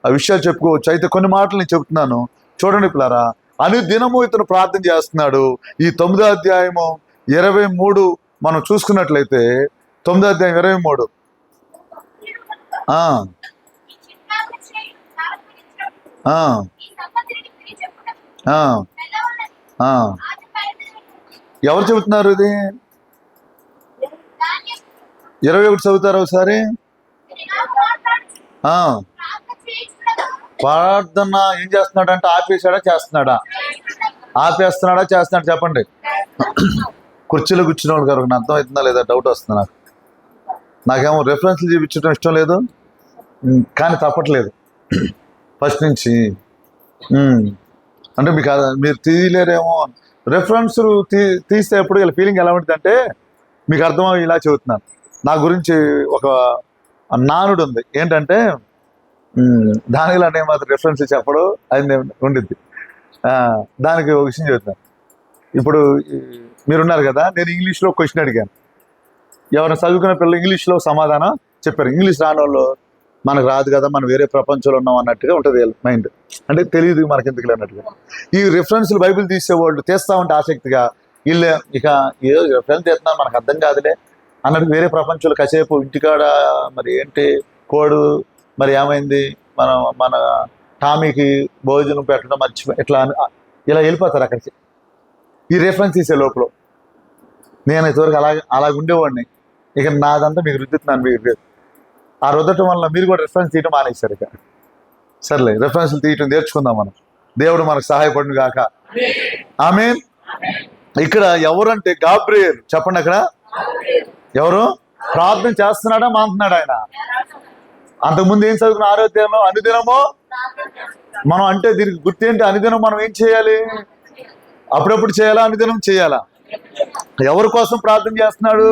విషయాలు చెప్పుకోవచ్చు. అయితే కొన్ని మాటలు నేను చెప్తున్నాను, చూడండి పిల్లరా. అనుదినము ఇతను ప్రార్థన చేస్తున్నాడు. ఈ 9వ అధ్యాయము 23 మనం చూసుకున్నట్లయితే 9వ అధ్యాయం 23 ఎవరు చెబుతున్నారు? ఇది 21 చదువుతారు ఒకసారి. ప్రార్థన ఏం చేస్తున్నాడంటే ఆపేశాడా చేస్తున్నాడా? ఆపేస్తున్నాడా చేస్తున్నాడా? చెప్పండి. కుర్చీలో కూర్చున్న వాళ్ళు గారు అర్థం అవుతుందా లేదా డౌట్ వస్తుంది నాకు. నాకేమో రెఫరెన్స్లు చూపించడం ఇష్టం లేదు, కానీ తప్పట్లేదు ఫస్ట్ నుంచి. అంటే మీరు తీయలేరేమో. రెఫరెన్స్ తీస్తే ఎప్పుడు వీళ్ళ ఫీలింగ్ ఎలా ఉంటుంది అంటే, మీకు అర్థమయ్యి ఇలా చెబుతున్నాను. నా గురించి ఒక నానుడు ఉంది, ఏంటంటే దానిలో అంటే మాత్రం రెఫరెన్స్ చెప్పడం అది ఉండిద్ది. దానికి ఒక విషయం చెబుతున్నాను. ఇప్పుడు మీరున్నారు కదా, నేను ఇంగ్లీష్లో క్వశ్చన్ అడిగాను. ఎవరైనా చదువుకున్న పిల్లలు ఇంగ్లీష్లో సమాధానం చెప్పారు. ఇంగ్లీష్ రాని వాళ్ళు మనకు రాదు కదా, మనం వేరే ప్రపంచంలో ఉన్నాం అన్నట్టుగా ఉంటుంది మైండ్. అంటే తెలియదు మనకి ఎందుకు అన్నట్టుగా. ఈ రిఫరెన్స్లు బైబిల్ తీసేవాళ్ళు తీస్తా ఉంటే ఆసక్తిగా, వీళ్ళు ఇక ఏదో రిఫరెన్స్ తీస్తున్నారు మనకు అర్థం కాదులే అన్నట్టు వేరే ప్రపంచంలో కాసేపు ఇంటికాడ మరి ఏంటి కోడు మరి ఏమైంది, మన టామీకి భోజనం పెట్టడం మర్చిపోయి ఇట్లా ఇలా వెళ్ళిపోతారు అక్కడికి ఈ రిఫరెన్స్ తీసే లోపల. నేను ఇంతవరకు అలాగ ఉండేవాడిని. ఇక నాదంతా మీకు రుద్దుతున్నాను. మీకు ఆ రుద్దటం వల్ల మీరు కూడా రెఫరెన్స్ తీయడం మానేశారు. ఇక సర్లే, రెఫరెన్స్లు తీయటం నేర్చుకుందాం మనం. దేవుడు మనకు సహాయపడును గాక. ఆమేన్. ఇక్కడ ఎవరంటే గాబ్రియేల్. చెప్పండి, అక్కడ ఎవరు ప్రార్థన చేస్తున్నాడా మాంటున్నాడు ఆయన? అంతకుముందు ఏం చదువుకున్న ఆరోగ్యంలో అనుదినము మనం అంటే దీనికి గుర్తు ఏంటి? అనుదినం మనం ఏం చేయాలి? అప్పుడప్పుడు చేయాలా? అనుదినం చేయాలా? ఎవరి కోసం ప్రార్థన చేస్తున్నాడు?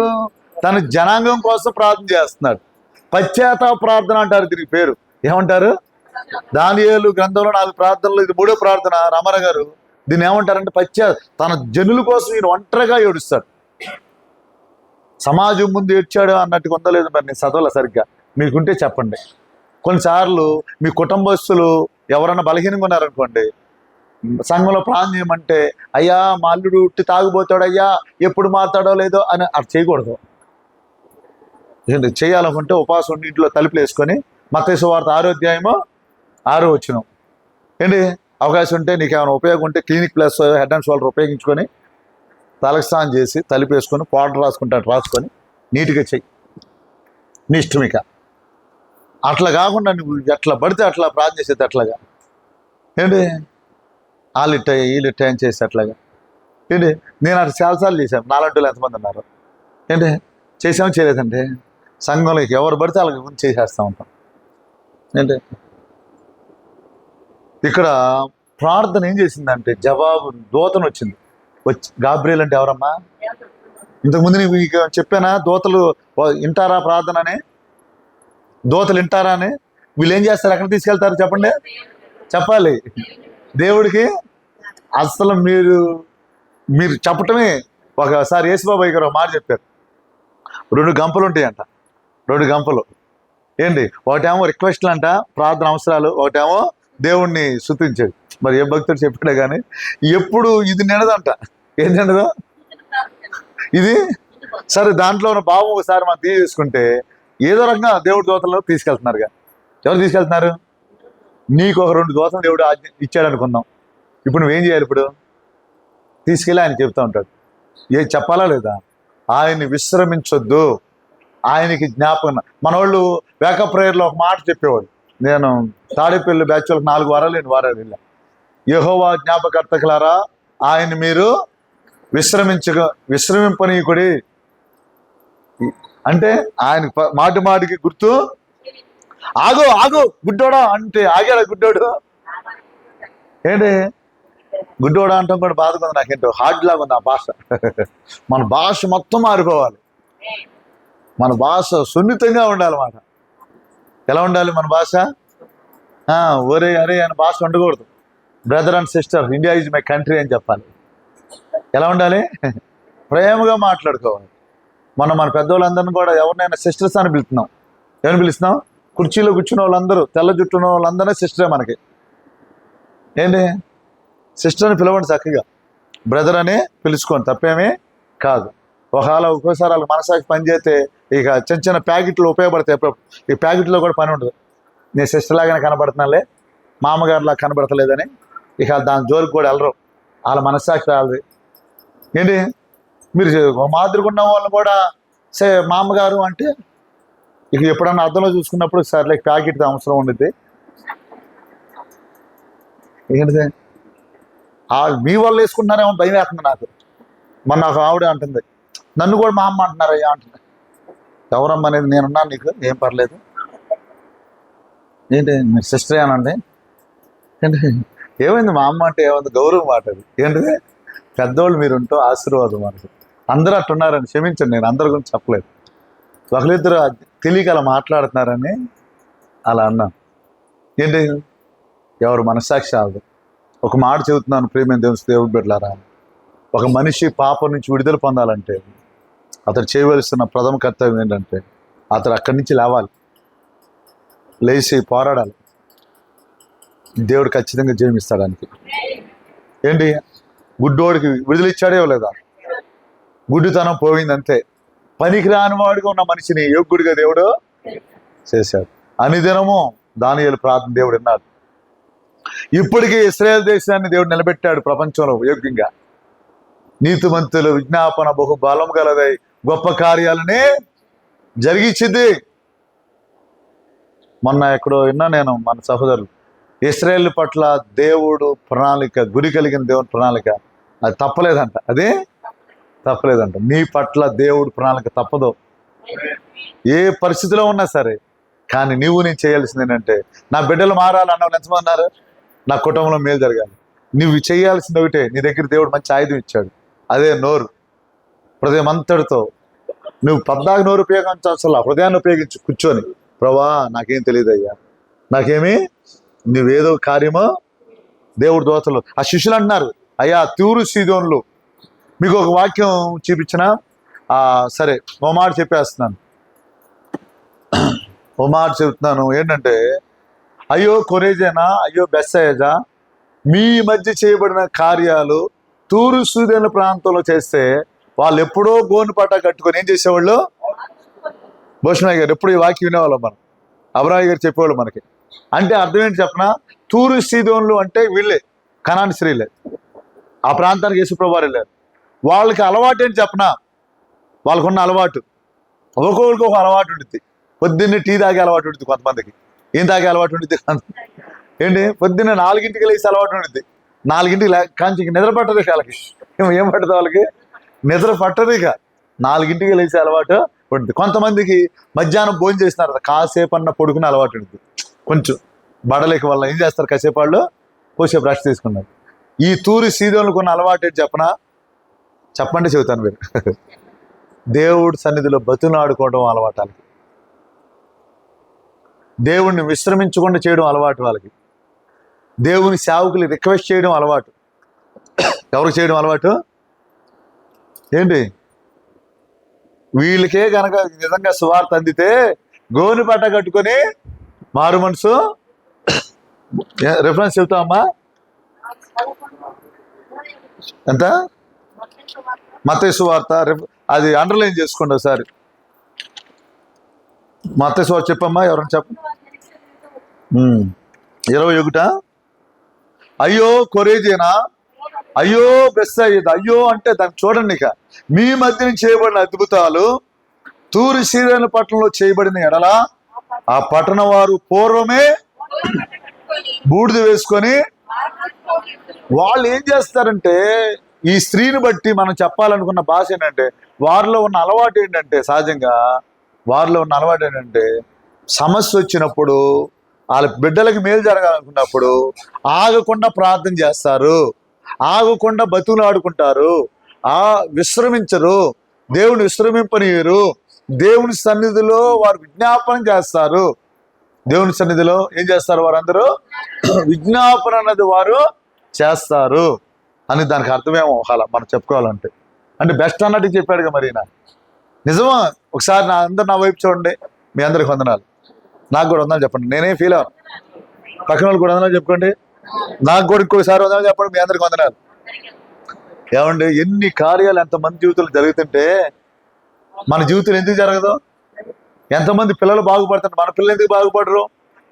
తన జనాంగం కోసం ప్రార్థన చేస్తున్నాడు. పశ్చాత్తాప ప్రార్థన అంటారు దీనికి పేరు. ఏమంటారు? దానియేలు గ్రంథంలో 4 ప్రార్థనలు, ఇది 3వ ప్రార్థన. రామారావు గారు దీన్ని ఏమంటారంటే తన జనుల కోసం ఈయన ఒంటరిగా ఏడుస్తాడు. సమాజం ముందు ఏడ్చాడు అన్నట్టుగా ఉందో లేదు మరి, నేను చదవలే సరిగ్గా. మీకుంటే చెప్పండి. కొన్నిసార్లు మీ కుటుంబస్తులు ఎవరన్నా బలహీనంగా ఉన్నారనుకోండి, సంఘంలో ప్రార్థన చేయమంటే, అయ్యా మా అల్లుడు ఉట్టి తాగుపోతాడు అయ్యా, ఎప్పుడు మాట్లాడో లేదో అని అటు చేయకూడదు. చేయాలనుకుంటే ఉపవాసం ఉండి ఇంట్లో తలుపులు వేసుకొని మత్తయి సువార్త 6వ అధ్యాయము 6వ వచనం ఏంటి, అవకాశం ఉంటే నీకు ఏమైనా ఉపయోగం ఉంటే clinic plus head and shoulder ఉపయోగించుకొని తలకు స్నానం చేసి తలుపు వేసుకొని పౌడర్ రాసుకొని నీట్గా చెయ్యి. నీ ఇష్టమిక. అట్లా కాకుండా నువ్వు ఎట్లా పడితే అట్లా ప్రార్థన చేసేది అట్లాగా ఏంటి, వాళ్ళిట్టాయి వీళ్ళిట్టాయి అని చేసి అట్లాగా ఏంటి. నేను అటు చాలాసార్లు చేశాను. నాలంటూ ఎంతమంది ఉన్నారు ఏంటి, చేసామో చేయలేదంటే సంఘంలోకి ఎవరు పడితే వాళ్ళకి గురించి చేసేస్తూ ఉంటాం ఏంటి. ఇక్కడ ప్రార్థన ఏం చేసిందంటే జవాబు దూతను వచ్చింది. వచ్చి గాబ్రియల్ అంటే ఎవరమ్మా? ఇంతకుముందు నీకు మీకు చెప్పానా దూతలు వింటారా ప్రార్థన అని? దూతలు వింటారా అని? వీళ్ళు ఏం చేస్తారు? ఎక్కడ తీసుకెళ్తారు చెప్పండి, చెప్పాలి. దేవుడికి అసలు మీరు చెప్పటమే. ఒకసారి యేసుబాబాయ్ గారు ఒక మాట చెప్పారు, 2 గంపలు ఉంటాయంట, 2 గంపలు. ఏంటి? ఒకటేమో రిక్వెస్ట్లు అంట, ప్రార్థన అవసరాలు, ఒకటేమో దేవుణ్ణి స్తుతించేది. మరి ఏ భక్తుడు చెప్పాడే కానీ ఎప్పుడు ఇది నిండదంట. ఏం నిండదు ఇది? సరే, దాంట్లో ఉన్న భావం ఒకసారి మనం తీసుకుంటే ఏదో రకంగా దేవుడి దోతలను తీసుకెళ్తున్నారుగా. ఎవరు తీసుకెళ్తున్నారు? నీకు ఒక 2 దోతలు దేవుడు ఇచ్చాడు అనుకుందాం. ఇప్పుడు నువ్వేం చేయాలి? ఇప్పుడు తీసుకెళ్ళి ఆయన చెప్తా ఉంటాడు. ఏ చెప్పాలా లేదా? ఆయన్ని విశ్రమించొద్దు, ఆయనకి జ్ఞాపకం. మన వాళ్ళు వేకప్ ప్రేయర్లో ఒక మాట చెప్పేవాడు. నేను తాడేపల్లి బ్యాచ్ వాళ్ళకి 4 వారాలు 8 వారాలు వెళ్ళా. యెహోవా జ్ఞాపకర్తకులారా ఆయన మీరు విశ్రమింపనీయుడి అంటే ఆయన మాటి మాటికి గుర్తు. ఆగు గుడ్డోడా అంటే ఆగాడా గుడ్డోడు? ఏంటి గుడ్డోడా అంటాం కూడా బాధగా ఉంది నాకేంటో, హార్డ్ లాగా ఉంది ఆ భాష. మన భాష మొత్తం మారిపోవాలి, మన భాష సున్నితంగా ఉండాలన్నమాట. ఎలా ఉండాలి మన భాష? ఒరే అరే అని భాష ఉండకూడదు. Brother and sister, India is my country అని చెప్పాలి. ఎలా ఉండాలి? ప్రేమగా మాట్లాడుకోవాలి. మన పెద్దవాళ్ళందరినీ కూడా ఎవరినైనా సిస్టర్స్ అని పిలుస్తున్నాం. ఎవరిని పిలుస్తున్నాం? కుర్చీలో కూర్చున్న వాళ్ళందరూ, తెల్ల జుట్టున్న వాళ్ళందరూ సిస్టరే మనకి. ఏంటి? సిస్టర్ అని పిలవండి చక్కగా, బ్రదర్ అని పిలుచుకోండి, తప్పేమీ కాదు. ఒకవేళ ఒక్కోసారి వాళ్ళకి మనసాకి పని చేస్తే ఇక చిన్న చిన్న ప్యాకెట్లు ఉపయోగపడతాయి. ఈ ప్యాకెట్లో కూడా పని ఉండదు. నేను సిస్టర్ లాగానే కనబడుతున్నాలే, మామగారులా కనబడతలేదని ఇక దాని జోలికి కూడా వెళ్ళరు. వాళ్ళ మనస్సాక్షి రాలి. ఏంటి? మీరు మాదిరికున్న వాళ్ళని కూడా మామగారు అంటే ఇక ఎప్పుడన్నా అర్థంలో చూసుకున్నప్పుడు సరే ప్యాకెట్ అవసరం ఉండిద్ది. ఏంటిది? మీ వాళ్ళు వేసుకుంటున్నారేమో భయం వేస్తుంది నాకు. మన నాకు ఆవిడ అంటుంది, నన్ను కూడా మా అమ్మ అంటున్నారయ్యా అంటుంది. ఎవరమ్మ అనేది? నేనున్నాను, నీకు ఏం పర్లేదు. ఏంటి మీరు సిస్టరే అనండి. ఏంటి ఏమైంది? మా అమ్మ అంటే ఏమైంది? గౌరవం మాట అది. ఏంటిది? పెద్దోళ్ళు మీరుంటూ ఆశీర్వాదం మనకు. అందరూ అట్టున్నారని క్షమించండి, నేను అందరి గురించి చెప్పలేదు. ఒకరిద్దరు తెలియక అలా మాట్లాడుతున్నారని అలా అన్నాను. ఏంటి? ఎవరు మనస్సాక్షి ఆగదు. ఒక మాట చెబుతున్నాను, ప్రేమ దేవుడి బిడ్డలారా, ఒక మనిషి పాపం నుంచి విడుదల పొందాలంటే అతడు చేయవలసిన ప్రథమ కర్తవ్యం ఏంటంటే అతడు అక్కడి నుంచి లేవాలి, లేచి పోరాడాలి. దేవుడు ఖచ్చితంగా జయమిస్తాడానికి. ఏంటి? గుడ్డోడికి విడుదల ఇచ్చాడే లేదా? గుడ్డితనం పోయింది అంతే. పనికి రాని వాడిగా ఉన్న మనిషిని యోగ్యుడిగా దేవుడు చేశాడు. అనుదినము దానియేలు ప్రార్థన దేవుడు విన్నాడు. ఇప్పటికీ ఇశ్రాయేల్ దేశాన్ని దేవుడు నిలబెట్టాడు ప్రపంచంలో యోగ్యంగా. నీతిమంతులు విజ్ఞాపన బహు బలం గలదై గొప్ప కార్యాలనే జరిగించింది. మొన్న ఎక్కడో విన్నా నేను, మన సహోదరులు, ఇశ్రాయేల్ పట్ల దేవుడు ప్రణాళిక, గురి కలిగిన దేవుని ప్రణాళిక అది తప్పలేదంట. అదే తప్పలేదంట. నీ పట్ల దేవుడు ప్రణాళిక తప్పదు, ఏ పరిస్థితిలో ఉన్నా సరే. కానీ నేను చేయాల్సింది ఏంటంటే, నా బిడ్డలు మారాలన్నావు ఎంతమంది అన్నారు? నా కుటుంబంలో మేలు జరగాలి. నువ్వు చేయాల్సింది ఒకటే. నీ దగ్గర దేవుడు మంచి ఆయుధం ఇచ్చాడు, అదే నోరు. హృదయం అంతటితో నువ్వు 14 నోరు ఉపయోగించాల్సిన హృదయాన్ని ఉపయోగించు. కూర్చొని, ప్రభా నాకేం తెలియదు అయ్యా, నాకేమి నువ్వేదో కార్యమో. దేవుడు దోతలు ఆ శిష్యులు అంటున్నారు, అయ్యా తూరు సీదోన్లు. మీకు ఒక వాక్యం చూపించిన సరే ఓ మాట చెప్పేస్తున్నాను, ఓ మాట చెబుతున్నాను. ఏంటంటే, అయ్యో కొరేజేనా, అయ్యో బెత్సయదా, మీ మధ్య చేయబడిన కార్యాలు తూరు సీదోను ప్రాంతంలో చేస్తే వాళ్ళు ఎప్పుడో గోను పట్ట కట్టుకొని ఏం చేసేవాళ్ళు? భూషణయ్య గారు ఎప్పుడు ఈ వాక్యం వినేవాళ్ళం మనం, అబ్రాయి గారు చెప్పేవాళ్ళు మనకి. అంటే అర్థం ఏంటి చెప్పనా? తూరు సీదోన్లు అంటే వీళ్ళే, కనాని స్త్రీలే. ఆ ప్రాంతానికి యేసుప్రభువు వారు వెళ్ళారు. వాళ్ళకి అలవాటు ఏంటి చెప్పనా? వాళ్ళకున్న అలవాటు, ఒక్కొక్కరికి ఒక అలవాటు ఉంటుంది. పొద్దున్నే టీ తాగే అలవాటు ఉంటుంది కొంతమందికి, ఏం తాగే అలవాటు ఉంటుంది ఏంటి? పొద్దున్నే 4ంటికి లేచి అలవాటు ఉంటుంది. 4ంటికి కాంచి నిద్ర పట్టదు వాళ్ళకి. ఏం పట్టదు వాళ్ళకి? నిద్ర పట్టదు. ఇక 4ంటికి లేచే అలవాటు ఉంటుంది. కొంతమందికి మధ్యాహ్నం భోజనం చేసినారు కాసేపు అన్న పడుకునే అలవాటు ఉంటుంది. కొంచెం బడలేక వల్ల ఏం చేస్తారు, కాసేపు వాళ్ళు కోసేపు రెస్ట్ తీసుకున్నారు. ఈ తూరి సీదోన్లకు ఉన్న అలవాటు ఏంటి చెప్పనా? చెప్పండి, చెబుతాను మీరు. దేవుడి సన్నిధిలో బతులాడుకోవడం అలవాటు వాళ్ళకి. దేవుణ్ణి విశ్రమించకుండా చేయడం అలవాటు వాళ్ళకి. దేవుని సేవకులు రిక్వెస్ట్ చేయడం అలవాటు. ఎవరికి చేయడం అలవాటు? ఏంటి? వీళ్ళకే కనుక నిజంగా సువార్త అందితే గోని పట్ట కట్టుకొని మారు మనసు. రిఫరెన్స్ చెబుతామమ్మా. ఎంత? మత్తయి సువార్త, అది అండర్లైన్ చేసుకోండి ఒకసారి. మత్తయి సువార్త చెప్పమ్మా, ఎవరైనా చెప్ప. 21. అయ్యో కొరేజేనా, అయ్యో బెత్సయిదా. అయ్యో అంటే దాన్ని చూడండి. ఇక మీ మధ్యన చేయబడిన అద్భుతాలు తూరు సీదోను పట్టణంలో చేయబడిన ఎడల ఆ పట్టణ వారు పూర్వమే బూడిద వేసుకొని, వాళ్ళు ఏం చేస్తారంటే, ఈ స్త్రీని బట్టి మనం చెప్పాలనుకున్న భాష ఏంటంటే, వారిలో ఉన్న అలవాటు ఏంటంటే, సహజంగా వారిలో ఉన్న అలవాటు ఏంటంటే, సమస్య వచ్చినప్పుడు వాళ్ళ బిడ్డలకి మేలు జరగాలనుకున్నప్పుడు ఆగకుండా ప్రార్థన చేస్తారు, ఆగకుండా బతుకులు ఆడుకుంటారు, విశ్రమించరు, దేవుని విశ్రమింపనీయరు. దేవుని సన్నిధిలో వారు విజ్ఞాపనం చేస్తారు. దేవుని సన్నిధిలో ఏం చేస్తారు? వారందరూ విజ్ఞాపన అన్నది వారు చేస్తారు అని దానికి అర్థమేమో అలా మనం చెప్పుకోవాలంటే. అంటే బెస్ట్ అన్నట్టు చెప్పాడుగా మరి నా. నిజమా? ఒకసారి నా వైపు చూడండి. మీ అందరికి వందనాలు. నాకు కూడా వందనాలు చెప్పండి. నేనే ఫీల్ అవ్వను. పక్కన వాళ్ళు కూడా వందనాలు చెప్పుకోండి. నాకు కూడా ఇంకోసారి వందనాలు చెప్పండి. మీ అందరికి వందనాలు. ఏమండి, ఎన్ని కార్యాలు ఎంతమంది జీవితంలో జరుగుతుంటే మన జీవితం ఎందుకు జరగదు? ఎంతమంది పిల్లలు బాగుపడతారు, మన పిల్లలు ఎందుకు బాగుపడరు?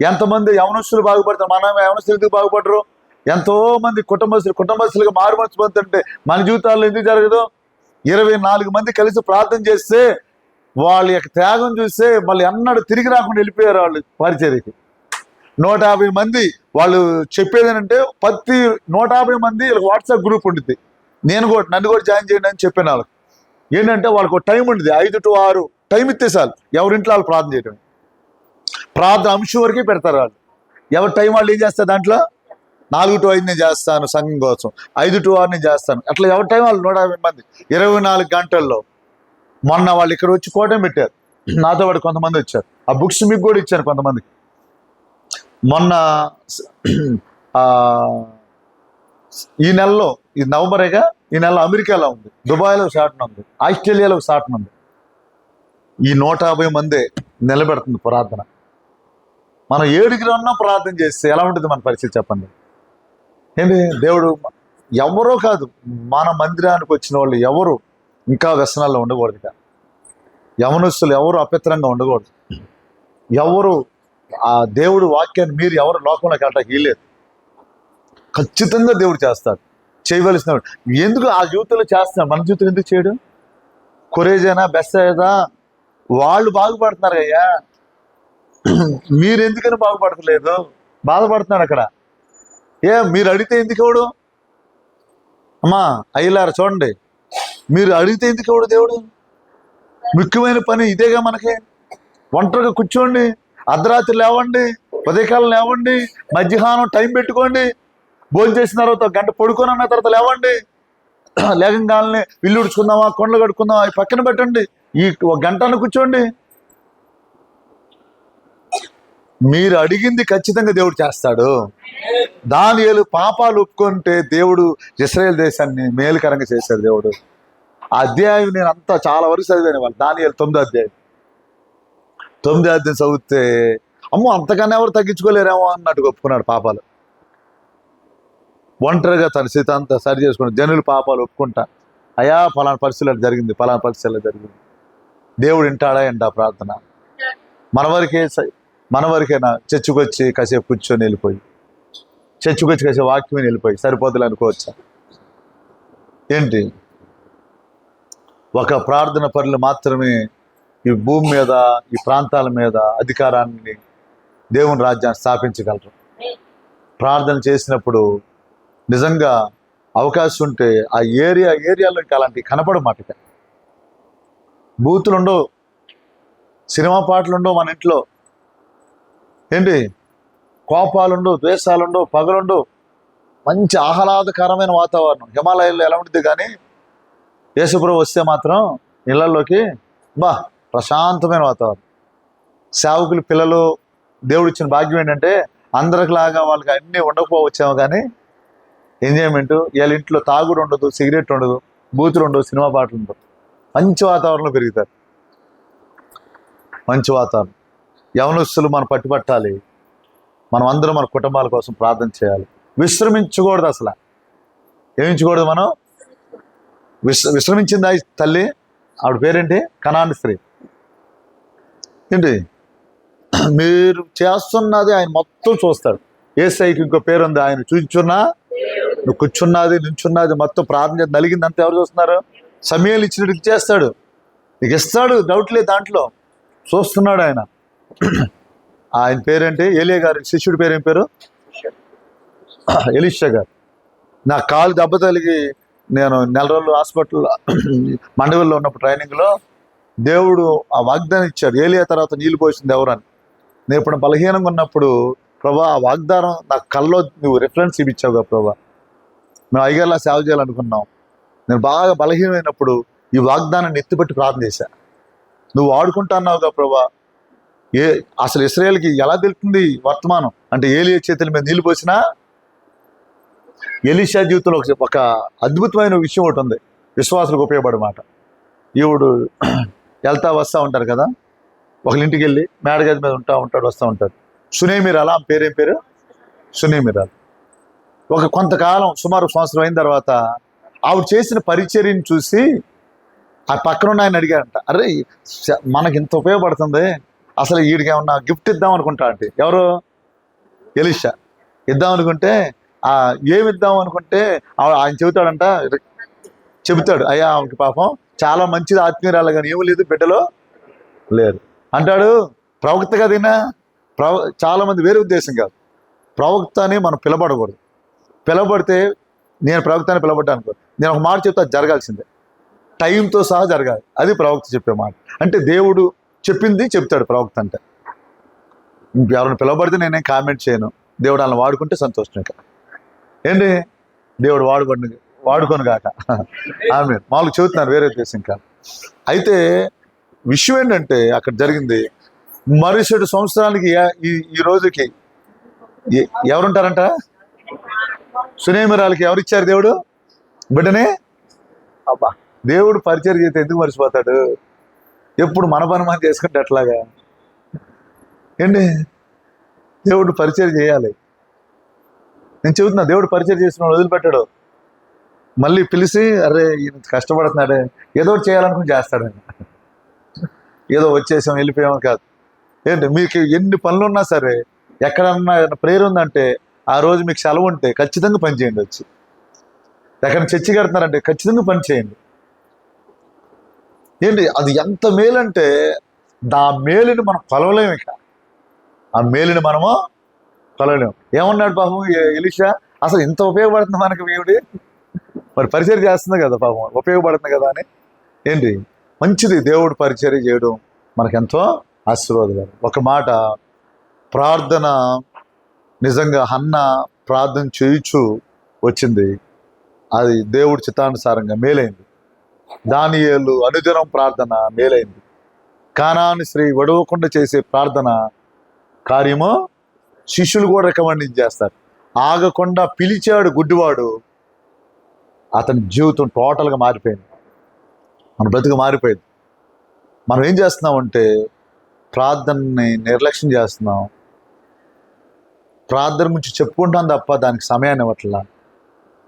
ఎంతమంది యవనస్తులు బాగుపడతారు, మన యవనస్తులు ఎందుకు బాగుపడరు? ఎంతో మంది కుటుంబస్తులుగా మారు మనసు పొందుతుంటే మన జీవితాల్లో ఎందుకు జరగదు? 24 మంది కలిసి ప్రార్థన చేస్తే వాళ్ళ యొక్క త్యాగం చూస్తే మళ్ళీ అన్నాడు తిరిగి రాకుండా వెళ్ళిపోయారు వాళ్ళు పరిచర్యకి. 150 మంది వాళ్ళు చెప్పేది ఏంటంటే, ప్రతి 150 మంది వాట్సాప్ గ్రూప్ ఉంటుంది. నన్ను కూడా జాయిన్ చేయండి అని చెప్పాను వాళ్ళకి. ఏంటంటే వాళ్ళకు టైం ఉండేది, 5 to 6 టైం ఇచ్చేసారు. ఎవరింట్లో వాళ్ళు ప్రార్థన చేయడం, ప్రార్థన అంశం వరకే పెడతారు వాళ్ళు. ఎవరి టైం వాళ్ళు ఏం చేస్తారు? దాంట్లో 4 to 5 నేను చేస్తాను సంఘం కోసం, 5 to 6 నేను చేస్తాను. అట్లా ఎవరి టైం వాళ్ళు 150 మంది 24 గంటల్లో. మొన్న వాళ్ళు ఇక్కడ వచ్చి కోటం పెట్టారు. నాతో పాటు కొంతమంది వచ్చారు. ఆ బుక్స్ మీకు కూడా ఇచ్చారు కొంతమందికి. మొన్న ఈ నెలలో, ఇది నవంబరేగా, ఈ నెల అమెరికాలో ఉంది, దుబాయ్లో షాట్న ఉంది, ఆస్ట్రేలియాలో షాట్న ఉంది. ఈ 150 మందే నిలబెడుతుంది ప్రార్థన. మనం 7 ఉన్నా ప్రార్థన చేస్తే ఎలా ఉంటుంది మన పరిస్థితి చెప్పండి. ఏంటి? దేవుడు ఎవరో కాదు, మన మందిరానికి వచ్చిన వాళ్ళు ఎవరు ఇంకా వ్యసనాల్లో ఉండకూడదు. ఇక యవనస్తులు ఎవరు అపిత్రంగా ఉండకూడదు. ఎవరు ఆ దేవుడు వాక్యాన్ని మీరు ఎవరు లోకంలోకి వెళ్ళటానికి వీల్లేదు. ఖచ్చితంగా దేవుడు చేస్తాడు, చేయవలసిన. ఎందుకు ఆ జీవితంలో చేస్తున్నాడు, మన జీవితం ఎందుకు చేయడు? కొరేజైనా బెత్సయిదా వాళ్ళు బాగుపడుతున్నారు అయ్యా, మీరు ఎందుకని బాగుపడతలేదు? బాధపడుతున్నాడు అక్కడ. మీరు అడిగితే ఎందుకు ఇవ్వడు? అమ్మా అయ్యలారా చూడండి, మీరు అడిగితే ఎందుకు ఇవ్వడు దేవుడు? ముఖ్యమైన పని ఇదేగా మనకి. ఒంటరిగా కూర్చోండి, అర్ధరాత్రి లేవండి, ఉదయకాలం లేవండి, మధ్యాహ్నం టైం పెట్టుకోండి, భోజనం చేసిన తర్వాత గంట పడుకొని అన్న తర్వాత లేవండి, లేకంగానే ఇల్లు ఉడుచుకుందామా, కొండలు కడుక్కుందామా, అవి పక్కన పెట్టండి, ఈ 1 గంటను కూర్చోండి. మీరు అడిగింది ఖచ్చితంగా దేవుడు చేస్తాడు. దానియేలు పాపాలు ఒప్పుకుంటే దేవుడు ఇశ్రాయేలు దేశాన్ని మేలుకరంగా చేశాడు దేవుడు. ఆ అధ్యాయం నేను అంతా చాలా వరకు చదివాను. వాళ్ళు దానియేలు 9వ అధ్యాయం చదివితే అమ్మో అంతకన్నా ఎవరు తగ్గించుకోలేరేమో అన్నట్టు ఒప్పుకున్నాడు పాపాలు. ఒంటరిగా తన స్థితి అంతా సరి చేసుకున్నాడు. జనులు పాపాలు ఒప్పుకుంటా, అయా ఫలానా పరిస్థితులు జరిగింది, ఫలానా పరిస్థితుల్లో జరిగింది. దేవుడు వింటాడా ఏంటా ప్రార్థన? మన వరకేనా చర్చికి వచ్చి కాసేపు కూర్చొని వెళ్ళిపోయి, చర్చికి వచ్చి కాసేపు వాక్యం వెళ్ళిపోయి సరిపోతులు అనుకోవచ్చా ఏంటి? ఒక ప్రార్థన పరులు మాత్రమే ఈ భూమి మీద, ఈ ప్రాంతాల మీద అధికారాన్ని, దేవుని రాజ్యాన్ని స్థాపించగలరు. ప్రార్థన చేసినప్పుడు నిజంగా అవకాశం ఉంటే ఆ ఏరియాలో ఇంకా అలాంటివి కనపడమాట. బూతులు ఉండవు, సినిమా పాటలు ఉండవు మన ఇంట్లో. ఏంటి? కోపాలుండవు, ద్వేషాలుండవు, పగలుండవు. మంచి ఆహ్లాదకరమైన వాతావరణం. హిమాలయాల్లో ఎలా ఉంటుంది కానీ యేసుప్రభు వస్తే మాత్రం ఇళ్లలోకి ప్రశాంతమైన వాతావరణం. సేవకులు పిల్లలు దేవుడు ఇచ్చిన భాగ్యం ఏంటంటే అందరికిలాగా వాళ్ళకి అన్నీ ఉండకపోవచ్చాము, కానీ ఎంజాయ్మెంట్. వీళ్ళ ఇంట్లో తాగుడు ఉండదు, సిగరెట్ ఉండదు, బూతులు ఉండవు, సినిమా పాటలు ఉండవు. మంచి వాతావరణంలో పెరుగుతారు. మంచి వాతావరణం. యవనస్తులు మనం పట్టుపట్టాలి. మనం అందరం మన కుటుంబాల కోసం ప్రార్థన చేయాలి. విశ్రమించకూడదు. అసలు ఏమించకూడదు. మనం విశ్రమించింది ఆ తల్లి, ఆవిడ పేరేంటి? కనాని స్త్రీ. ఏంటి మీరు చేస్తున్నది ఆయన మొత్తం చూస్తాడు. యేసయ్యకి ఇంకో పేరు ఉంది, ఆయన చూచున్నా నువ్వు కూర్చున్నది నుంచున్నది మొత్తం ప్రార్థన చేసి నలిగిందంతా ఎవరు చూస్తున్నారు? సమయాలు ఇచ్చినట్టు చేస్తాడు, నీకు ఇస్తాడు, డౌట్ లేదు దాంట్లో. చూస్తున్నాడు ఆయన. ఆయన పేరేంటి? ఏలియా గారి శిష్యుడి పేరు ఏం పేరు? ఎలీషా గారు. నా కాలు దెబ్బ తగిలి నేను 4 రోజులు హాస్పిటల్ మండవిలో ఉన్నప్పుడు ట్రైనింగ్లో దేవుడు ఆ వాగ్దానం ఇచ్చాడు, ఏలియా తర్వాత నీళ్ళు పోసింది ఎవరని. నేను ఇప్పుడు బలహీనంగా ఉన్నప్పుడు, ప్రభా ఆ వాగ్దానం నా కల్లో నువ్వు రిఫరెన్స్ ఇచ్చావుగా ప్రభా, మేము అయ్యగారిలా సేవ చేయాలనుకున్నాం. నేను బాగా బలహీనమైనప్పుడు ఈ వాగ్దానాన్ని ఎత్తిపెట్టి ప్రార్థన చేశా. నువ్వు వాడుకుంటా అన్నావుగా ప్రభా. అసలు ఇశ్రాయేలుకి ఎలా తెలుస్తుంది వర్తమానం అంటే? ఏలియా చేతుల మీద నీళ్ళు పోసినా. ఎలీషా జీవితంలో ఒక అద్భుతమైన విషయం ఒకటి ఉంది, విశ్వాసులకు ఉపయోగపడే మాట. ఈవిడు వెళ్తా వస్తూ ఉంటారు కదా, ఒకళ్ళ ఇంటికి వెళ్ళి మేడగది మీద వస్తూ ఉంటాడు. సునేమిరాల, ఆమె పేరేం పేరు? సునేమిరాల. ఒక కొంతకాలం సుమారు సంవత్సరం అయిన తర్వాత ఆవిడ చేసిన పరిచర్యను చూసి ఆ పక్కన ఆయన అడిగారంట, అరే మనకి ఇంత ఉపయోగపడుతుంది, అసలు వీడికి ఏమన్నా గిఫ్ట్ ఇద్దాం అనుకుంటా అంటే. ఎవరు? ఎలీషా. ఇద్దాం అనుకుంటే ఏమి ఇద్దాం అనుకుంటే ఆయన చెబుతాడు, అయ్యా ఆమెకి పాపం చాలా మంచిది, ఆత్మీయురాలు, కానీ ఏమీ లేదు, బిడ్డలో లేరు అంటాడు. ప్రవక్త కదైనా చాలా మంది వేరే ఉద్దేశం కాదు, ప్రవక్త అని మనం పిలబడకూడదు. పిలబడితే నేను ప్రవక్త అని పిలబడ్డా అనుకో, నేను ఒక మాట చెప్తే అది జరగాల్సిందే, టైంతో సహా జరగాలి. అది ప్రవక్త చెప్పే మాట. అంటే దేవుడు చెప్పింది చెప్తాడు ప్రవక్త అంటే. ఎవరైనా పిలవబడితే నేనేం కామెంట్ చేయను, దేవుడు వాళ్ళని వాడుకుంటే సంతోషం. ఇక ఏంటి, దేవుడు వాడుకోను కాక ఆమె మామూలుగా చెబుతున్నారు, వేరే ఉద్దేశం కాదు. అయితే విషయం ఏంటంటే అక్కడ జరిగింది, మరుసటి సంవత్సరానికి ఈ రోజుకి ఎవరుంటారంట? సునేమిరాలకి ఎవరిచ్చారు దేవుడు? బిడ్డనే. అబ్బా, దేవుడు పరిచయం చేస్తే ఎందుకు మర్చిపోతాడు? ఎప్పుడు మన పని మనం చేసుకుంటే ఎట్లాగా? ఏంటి, దేవుడు పరిచయం చేయాలి. నేను చెబుతున్నా, దేవుడు పరిచయం చేసిన వదిలిపెట్టాడు. మళ్ళీ పిలిచి, అరే ఈయన కష్టపడుతున్నాడే, ఏదో ఒకటి చేయాలనుకుని చేస్తాడండి. ఏదో వచ్చేసాం వెళ్ళిపోయాం కాదు. ఏంటి, మీకు ఎన్ని పనులు ఉన్నా సరే, ఎక్కడన్నా ప్రేయర్ ఉందంటే ఆ రోజు మీకు సెలవు ఉంటే ఖచ్చితంగా పని చేయండి. వచ్చి ఎక్కడ చర్చి కడుతున్నారంటే ఖచ్చితంగా పని చేయండి. ఏంటి, అది ఎంత మేలంటే ఆ మేలుని మనం కొలవలేము. ఇక ఆ మేలుని మనము కొలవలేము. ఏమన్నాడు పాపం ఎలీషా, అసలు ఇంత ఉపయోగపడుతుంది మనకి దేవుడి, మరి పరిచర్య చేస్తుంది కదా పాపం, ఉపయోగపడుతుంది కదా అని. ఏంటి, మంచిది దేవుడు పరిచర్య చేయడం మనకెంతో ఆశీర్వాదం. ఒక మాట, ప్రార్థన నిజంగా హన్న ప్రార్థన చేయుచు వచ్చింది, అది దేవుడి చిత్తానుసారంగా మేలైంది. దానియేలు అనుదినం ప్రార్థన మేలైంది. కానాని స్త్రీ వడవకుండా చేసే ప్రార్థన కార్యము శిష్యులు కూడా రికమెండ్ చేస్తారు. ఆగకుండా పిలిచాడు గుడ్డివాడు, అతని జీవితం టోటల్గా మారిపోయింది, మన బ్రతుకు మారిపోయింది. మనం ఏం చేస్తున్నామంటే ప్రార్థనని నిర్లక్ష్యం చేస్తున్నాం. ప్రార్థన గురించి చెప్పుకుంటాం తప్ప దానికి సమయాన్ని ఇవ్వట్లా,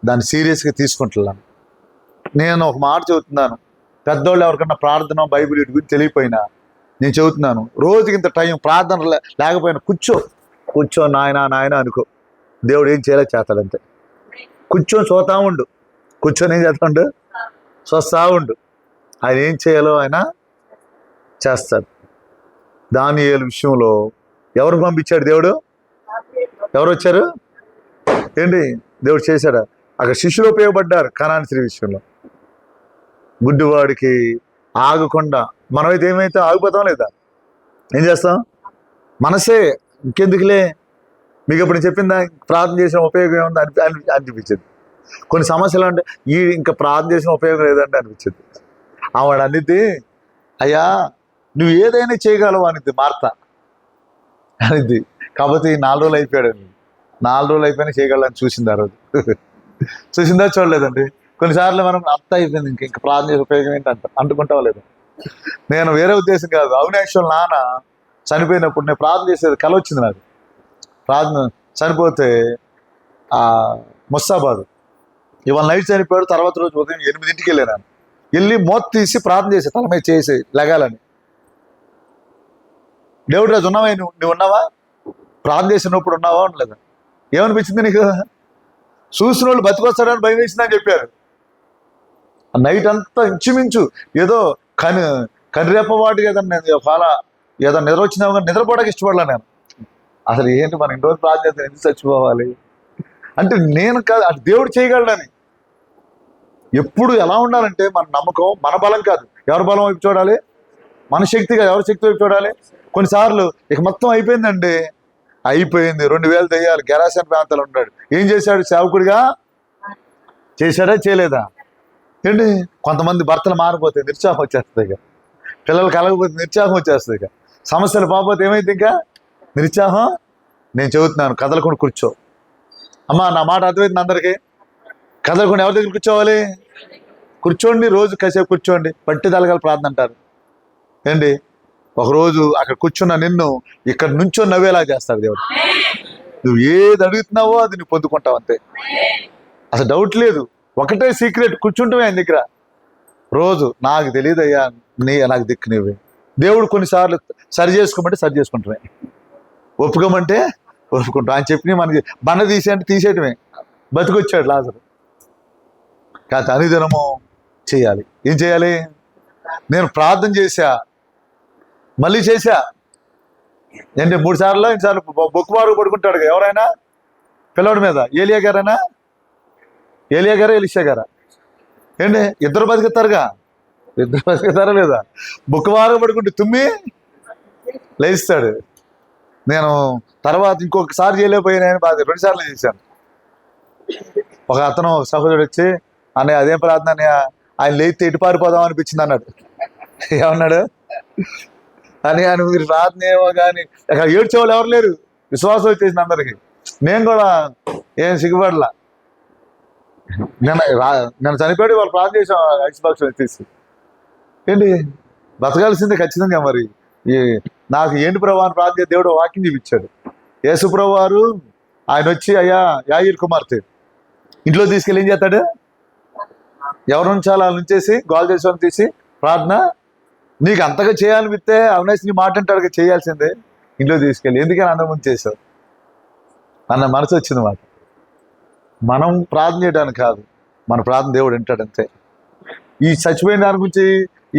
దాన్ని సీరియస్గా తీసుకుంటున్నా. నేను ఒక మాట చెబుతున్నాను, పెద్దోళ్ళు ఎవరికన్నా ప్రార్థన బైబిల్ వీటి గురించి తెలియపోయినా నేను చెబుతున్నాను, రోజుకి ఇంత టైం ప్రార్థన లేకపోయినా కూర్చో నాయన అనుకో, దేవుడు ఏం చేయలే చేస్తాడంతే. కూర్చొని చూస్తా ఉండు, కూర్చొని ఏం చేస్తా ఉండు, చూస్తా ఉండు, ఆయన ఏం చేయాలో ఆయన చేస్తాడు. దానియేలు విషయంలో ఎవరు పంపించాడు దేవుడు? ఎవరు వచ్చారు? ఏంటి, దేవుడు చేశాడా? అక్కడ శిష్యులు ఉపయోగపడ్డారు. కనాని స్త్రీ విషయంలో గుడ్డివాడికి ఆగకుండా, మనమైతే ఏమైతే ఆగిపోతాం లేదా? ఏం చేస్తాం? మనసే ఇంకెందుకులే, మీకు ఇప్పుడు చెప్పిందా ప్రార్థన చేసిన ఉపయోగం ఏముంది అనిపించింది. కొన్ని సమస్యలు అంటే ఇంకా ప్రార్థన చేసిన ఉపయోగం లేదంటే అనిపించింది. ఆవిడ అన్నిద్ది, అయ్యా నువ్వు ఏదైనా చేయగలవు అనిద్ది మార్త అనిద్ది. కాకపోతే 4 రోజులు అయిపోయాడు. 4 రోజులు అయిపోయినా చేయగలని చూసింది ఆ రోజు. చూసిందా చూడలేదండి. కొన్నిసార్లు మనం అంత అయిపోయింది, ఇంకా ప్రార్థన చేసే ఉపయోగం ఏంటి అంటుకుంటావా లేదు. నేను వేరే ఉద్దేశం కాదు, అవినాష్ నాన్న చనిపోయినప్పుడు నేను ప్రార్థన చేసేది కల వచ్చింది నాకు. ప్రార్థన చనిపోతే ముస్తాబాద్ ఇవాళ నైట్ చనిపోయాడు. తర్వాత రోజు ఉదయం 8ంటికి వెళ్ళాను. వెళ్ళి మోత తీసి ప్రార్థన చేసి తల మీద చేసి లెగాలని. దేవుడు రాజు ఉన్నావా, నువ్వు ఉన్నావా, ప్రార్థన చేసినప్పుడు ఉన్నావా ఉండలేదా? ఏమనిపించింది నీకు? చూసిన వాళ్ళు బతికొస్తాడని భయం వేసిందని చెప్పారు. నైట్ అంతా ఇంచుమించు ఏదో కనిరేపవాటికి ఏదన్నా ఏదో నిద్ర వచ్చినా కానీ నిద్రపోవడానికి ఇష్టపడలా నేను. అసలు ఏంటి మన 2 రోజులు ప్రార్థన చేస్తే ఎందుకు చచ్చిపోవాలి అంటే నేను కాదు, అటు దేవుడు చేయగలడని. ఎప్పుడు ఎలా ఉండాలంటే మన నమ్మకం మన బలం కాదు. ఎవరి బలం వైపు చూడాలి? మన శక్తి కాదు, ఎవరి శక్తి వైపు చూడాలి. కొన్నిసార్లు ఇక మొత్తం అయిపోయిందండి, అయిపోయింది. 2000 దెయ్యాలు గెరాసన్ ప్రాంతాలు ఉన్నాడు. ఏం చేశాడు? సేవకుడిగా చేశాడా చేయలేదా? ఏంటి కొంతమంది భర్తలు మారిపోతే నిరుత్సాహం వచ్చేస్తుంది, ఇక పిల్లలు కలగపోతే నిరుత్సాహం వచ్చేస్తుంది, ఇక సమస్యలు పోకపోతే ఏమైంది ఇంకా నిరుత్సాహం. నేను చెబుతున్నాను, కదలకుండా కూర్చో. అమ్మా నా మాట అర్థమైంది అందరికీ? కదలకుండా ఎవరి దగ్గర కూర్చోవాలి? కూర్చోండి, రోజు కాసేపు కూర్చోండి. పట్టిదలగల ప్రార్థన అంటారు ఏంటి. ఒకరోజు అక్కడ కూర్చున్న నిన్ను ఇక్కడ నుంచో నవ్వేలా చేస్తాడు దేవుడు. నువ్వు ఏది అడుగుతున్నావో అది నువ్వు పొందుకుంటావు, అంతే. అసలు డౌట్ లేదు. ఒకటే సీక్రెట్, కూర్చుంటావే ఆయన దగ్గర రోజు. నాకు తెలియదు అయ్యా, నాకు దిక్కు నీవే. దేవుడు కొన్నిసార్లు సరి చేసుకోమంటే సరి చేసుకుంటామే, ఒప్పుకోమంటే ఒప్పుకుంటాం. ఆయన చెప్పి మనకి బండ తీసేయంటే తీసేయటమే. బతికొచ్చాడు లాజరు. కాదు అనుదినము చేయాలి. ఏం చేయాలి? నేను ప్రార్థన చేశా, మళ్ళీ చేశా ఏంటి 3 సార్లు 5 సార్లు బొక్కుమారు పడుకుంటాడు ఎవరైనా పిల్లవాడి మీద. ఏలియా గారేనా? ఏలియా గారా ఎలీషా గారా? ఏంటి ఇద్దరు బతుకుతారుగా? ఇద్దరు బతుకుతారా లేదా? బొక్కుమారు పడుకుంటే తుమ్మి లేస్తాడు. నేను తర్వాత ఇంకొకసారి చేయలేకపోయినా బాధ 2 సార్లు చేశాను. ఒక అతను సహోదరుడు వచ్చి, అన్నయ్య అదేం ప్రార్థన అన్నయ్య, ఆయన లేస్తే ఎటు పారిపోదాం అనిపించింది అన్నాడు. ఏమన్నాడు? అని ఆయన మీరు ప్రార్థన ఏమో కానీ అక్కడ ఏడ్చేవాళ్ళు ఎవరు లేరు, విశ్వాసం వచ్చేసింది అందరికి. నేను కూడా ఏం సిగ్గుపడలా. నేను చనిపోయాడు, వాళ్ళు ప్రార్థన చేసాం ఐస్ బాక్స్ తీసి. ఏంటి బతకాల్సిందే ఖచ్చితంగా. మరి నాకు ఏంటి ప్రభు అని ప్రార్థన చేసి దేవుడు వాక్యం చూపించాడు. యేసు ప్రభు వారు ఆయన వచ్చి, అయ్యా యాయిర్ కుమార్తె ఇంట్లో తీసుకెళ్ళి ఏం చేస్తాడు? ఎవరు ఉంచాలి వాళ్ళు ఉంచేసి గోల్ చేసేవాళ్ళని తీసి ప్రార్థన. నీకు అంతగా చేయాలనిపిస్తే అవినాష్ నీ మాట అంటాడు, చేయాల్సిందే. ఇంట్లో తీసుకెళ్ళి ఎందుకని అందరి ముందు చేసావు అన్న మనసు వచ్చింది మాట. మనం ప్రార్థన చేయడానికి కాదు, మన ప్రార్థన దేవుడు వింటాడు, అంతే. ఈ చచ్చిపోయిన దాని గురించి,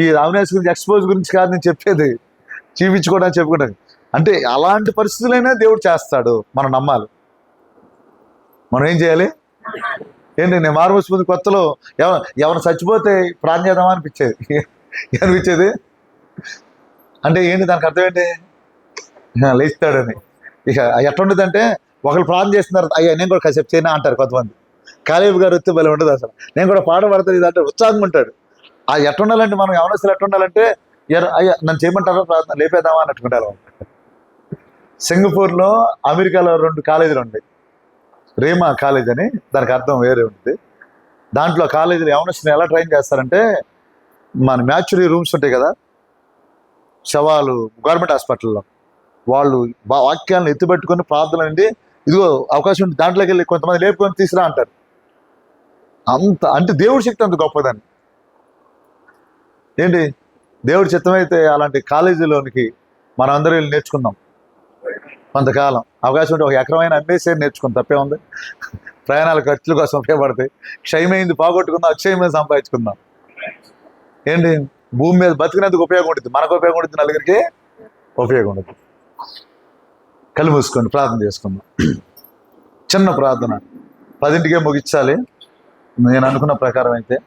ఈ అవినాష్ గురించి ఎక్స్పోజ్ గురించి కాదు నేను చెప్పేది, చూపించుకోవడానికి చెప్పుకోవడానికి. అంటే అలాంటి పరిస్థితులైనా దేవుడు చేస్తాడు, మనం నమ్మాలి. మనం ఏం చేయాలి? ఏంటి నేను మారుమూసిపోతే కొత్తలో ఎవరు చచ్చిపోతే ప్రార్థన చేద్దామా అనిపించేది. అనిపించేది అంటే ఏంటి దానికి అర్థం ఏంటి? లేస్తాడని. ఇక ఎట్లుండదంటే ఒకరు ప్రార్థన చేస్తున్నారు, అయ్యా నేను కూడా కాసేపు చేయనా అంటారు కొంతమంది. కాలేబు గారు వస్తే భలే ఉండదు అసలు. నేను కూడా పాట పడతాను ఇదంటే ఉత్సాహంగా ఉంటాడు. అది ఎట్లుండాలంటే మనం ఎవరసలు ఎట్లుండాలంటే అయ్యా నన్ను చేయమంటారో ప్రార్థన లేపేద్దామా అని అట్టుకుంటారు. సింగపూర్లో అమెరికాలో 2 కాలేజీలు ఉన్నాయి. రేమా కాలేజ్ అని, దానికి అర్థం వేరే ఉంటుంది. దాంట్లో కాలేజీలో యవనస్తుని ఎలా ట్రైన్ చేస్తారంటే, మన మ్యాచురీ రూమ్స్ ఉంటాయి కదా శవాలు, గవర్నమెంట్ హాస్పిటల్లో వాళ్ళు వాక్యాలను ఎత్తిపెట్టుకొని ప్రార్థన అండి, ఇదిగో అవకాశం ఉంటుంది దాంట్లోకి వెళ్ళి కొంతమంది లేపుకొని తీసుకురా అంటారు. అంత అంటే దేవుడి శక్తి అంత గొప్పదని. ఏంటి దేవుడి చిత్తమైతే అలాంటి కాలేజీలోనికి మనం అందరూ వెళ్ళి నేర్చుకుందాం. కొంతకాలం అవకాశం ఉంటే 1 ఎకరమైన అమ్మేసే నేర్చుకుంది, తప్పే ఉంది. ప్రయాణాల ఖర్చుల కోసం ఉపయోగపడతాయి. క్షయమైంది పోగొట్టుకుందాం, అక్షయమైంది సంపాదించుకుందాం. ఏంటి భూమి మీద బతికినందుకు ఉపయోగం ఉంటుంది, మనకు ఉపయోగం ఉంటుంది, నలుగురికి ఉపయోగం ఉంటుంది. కళ్ళు మూసుకొని ప్రార్థన చేసుకుందాం. చిన్న ప్రార్థన 10ంటికే ముగించాలి నేను అనుకున్న ప్రకారం అయితే.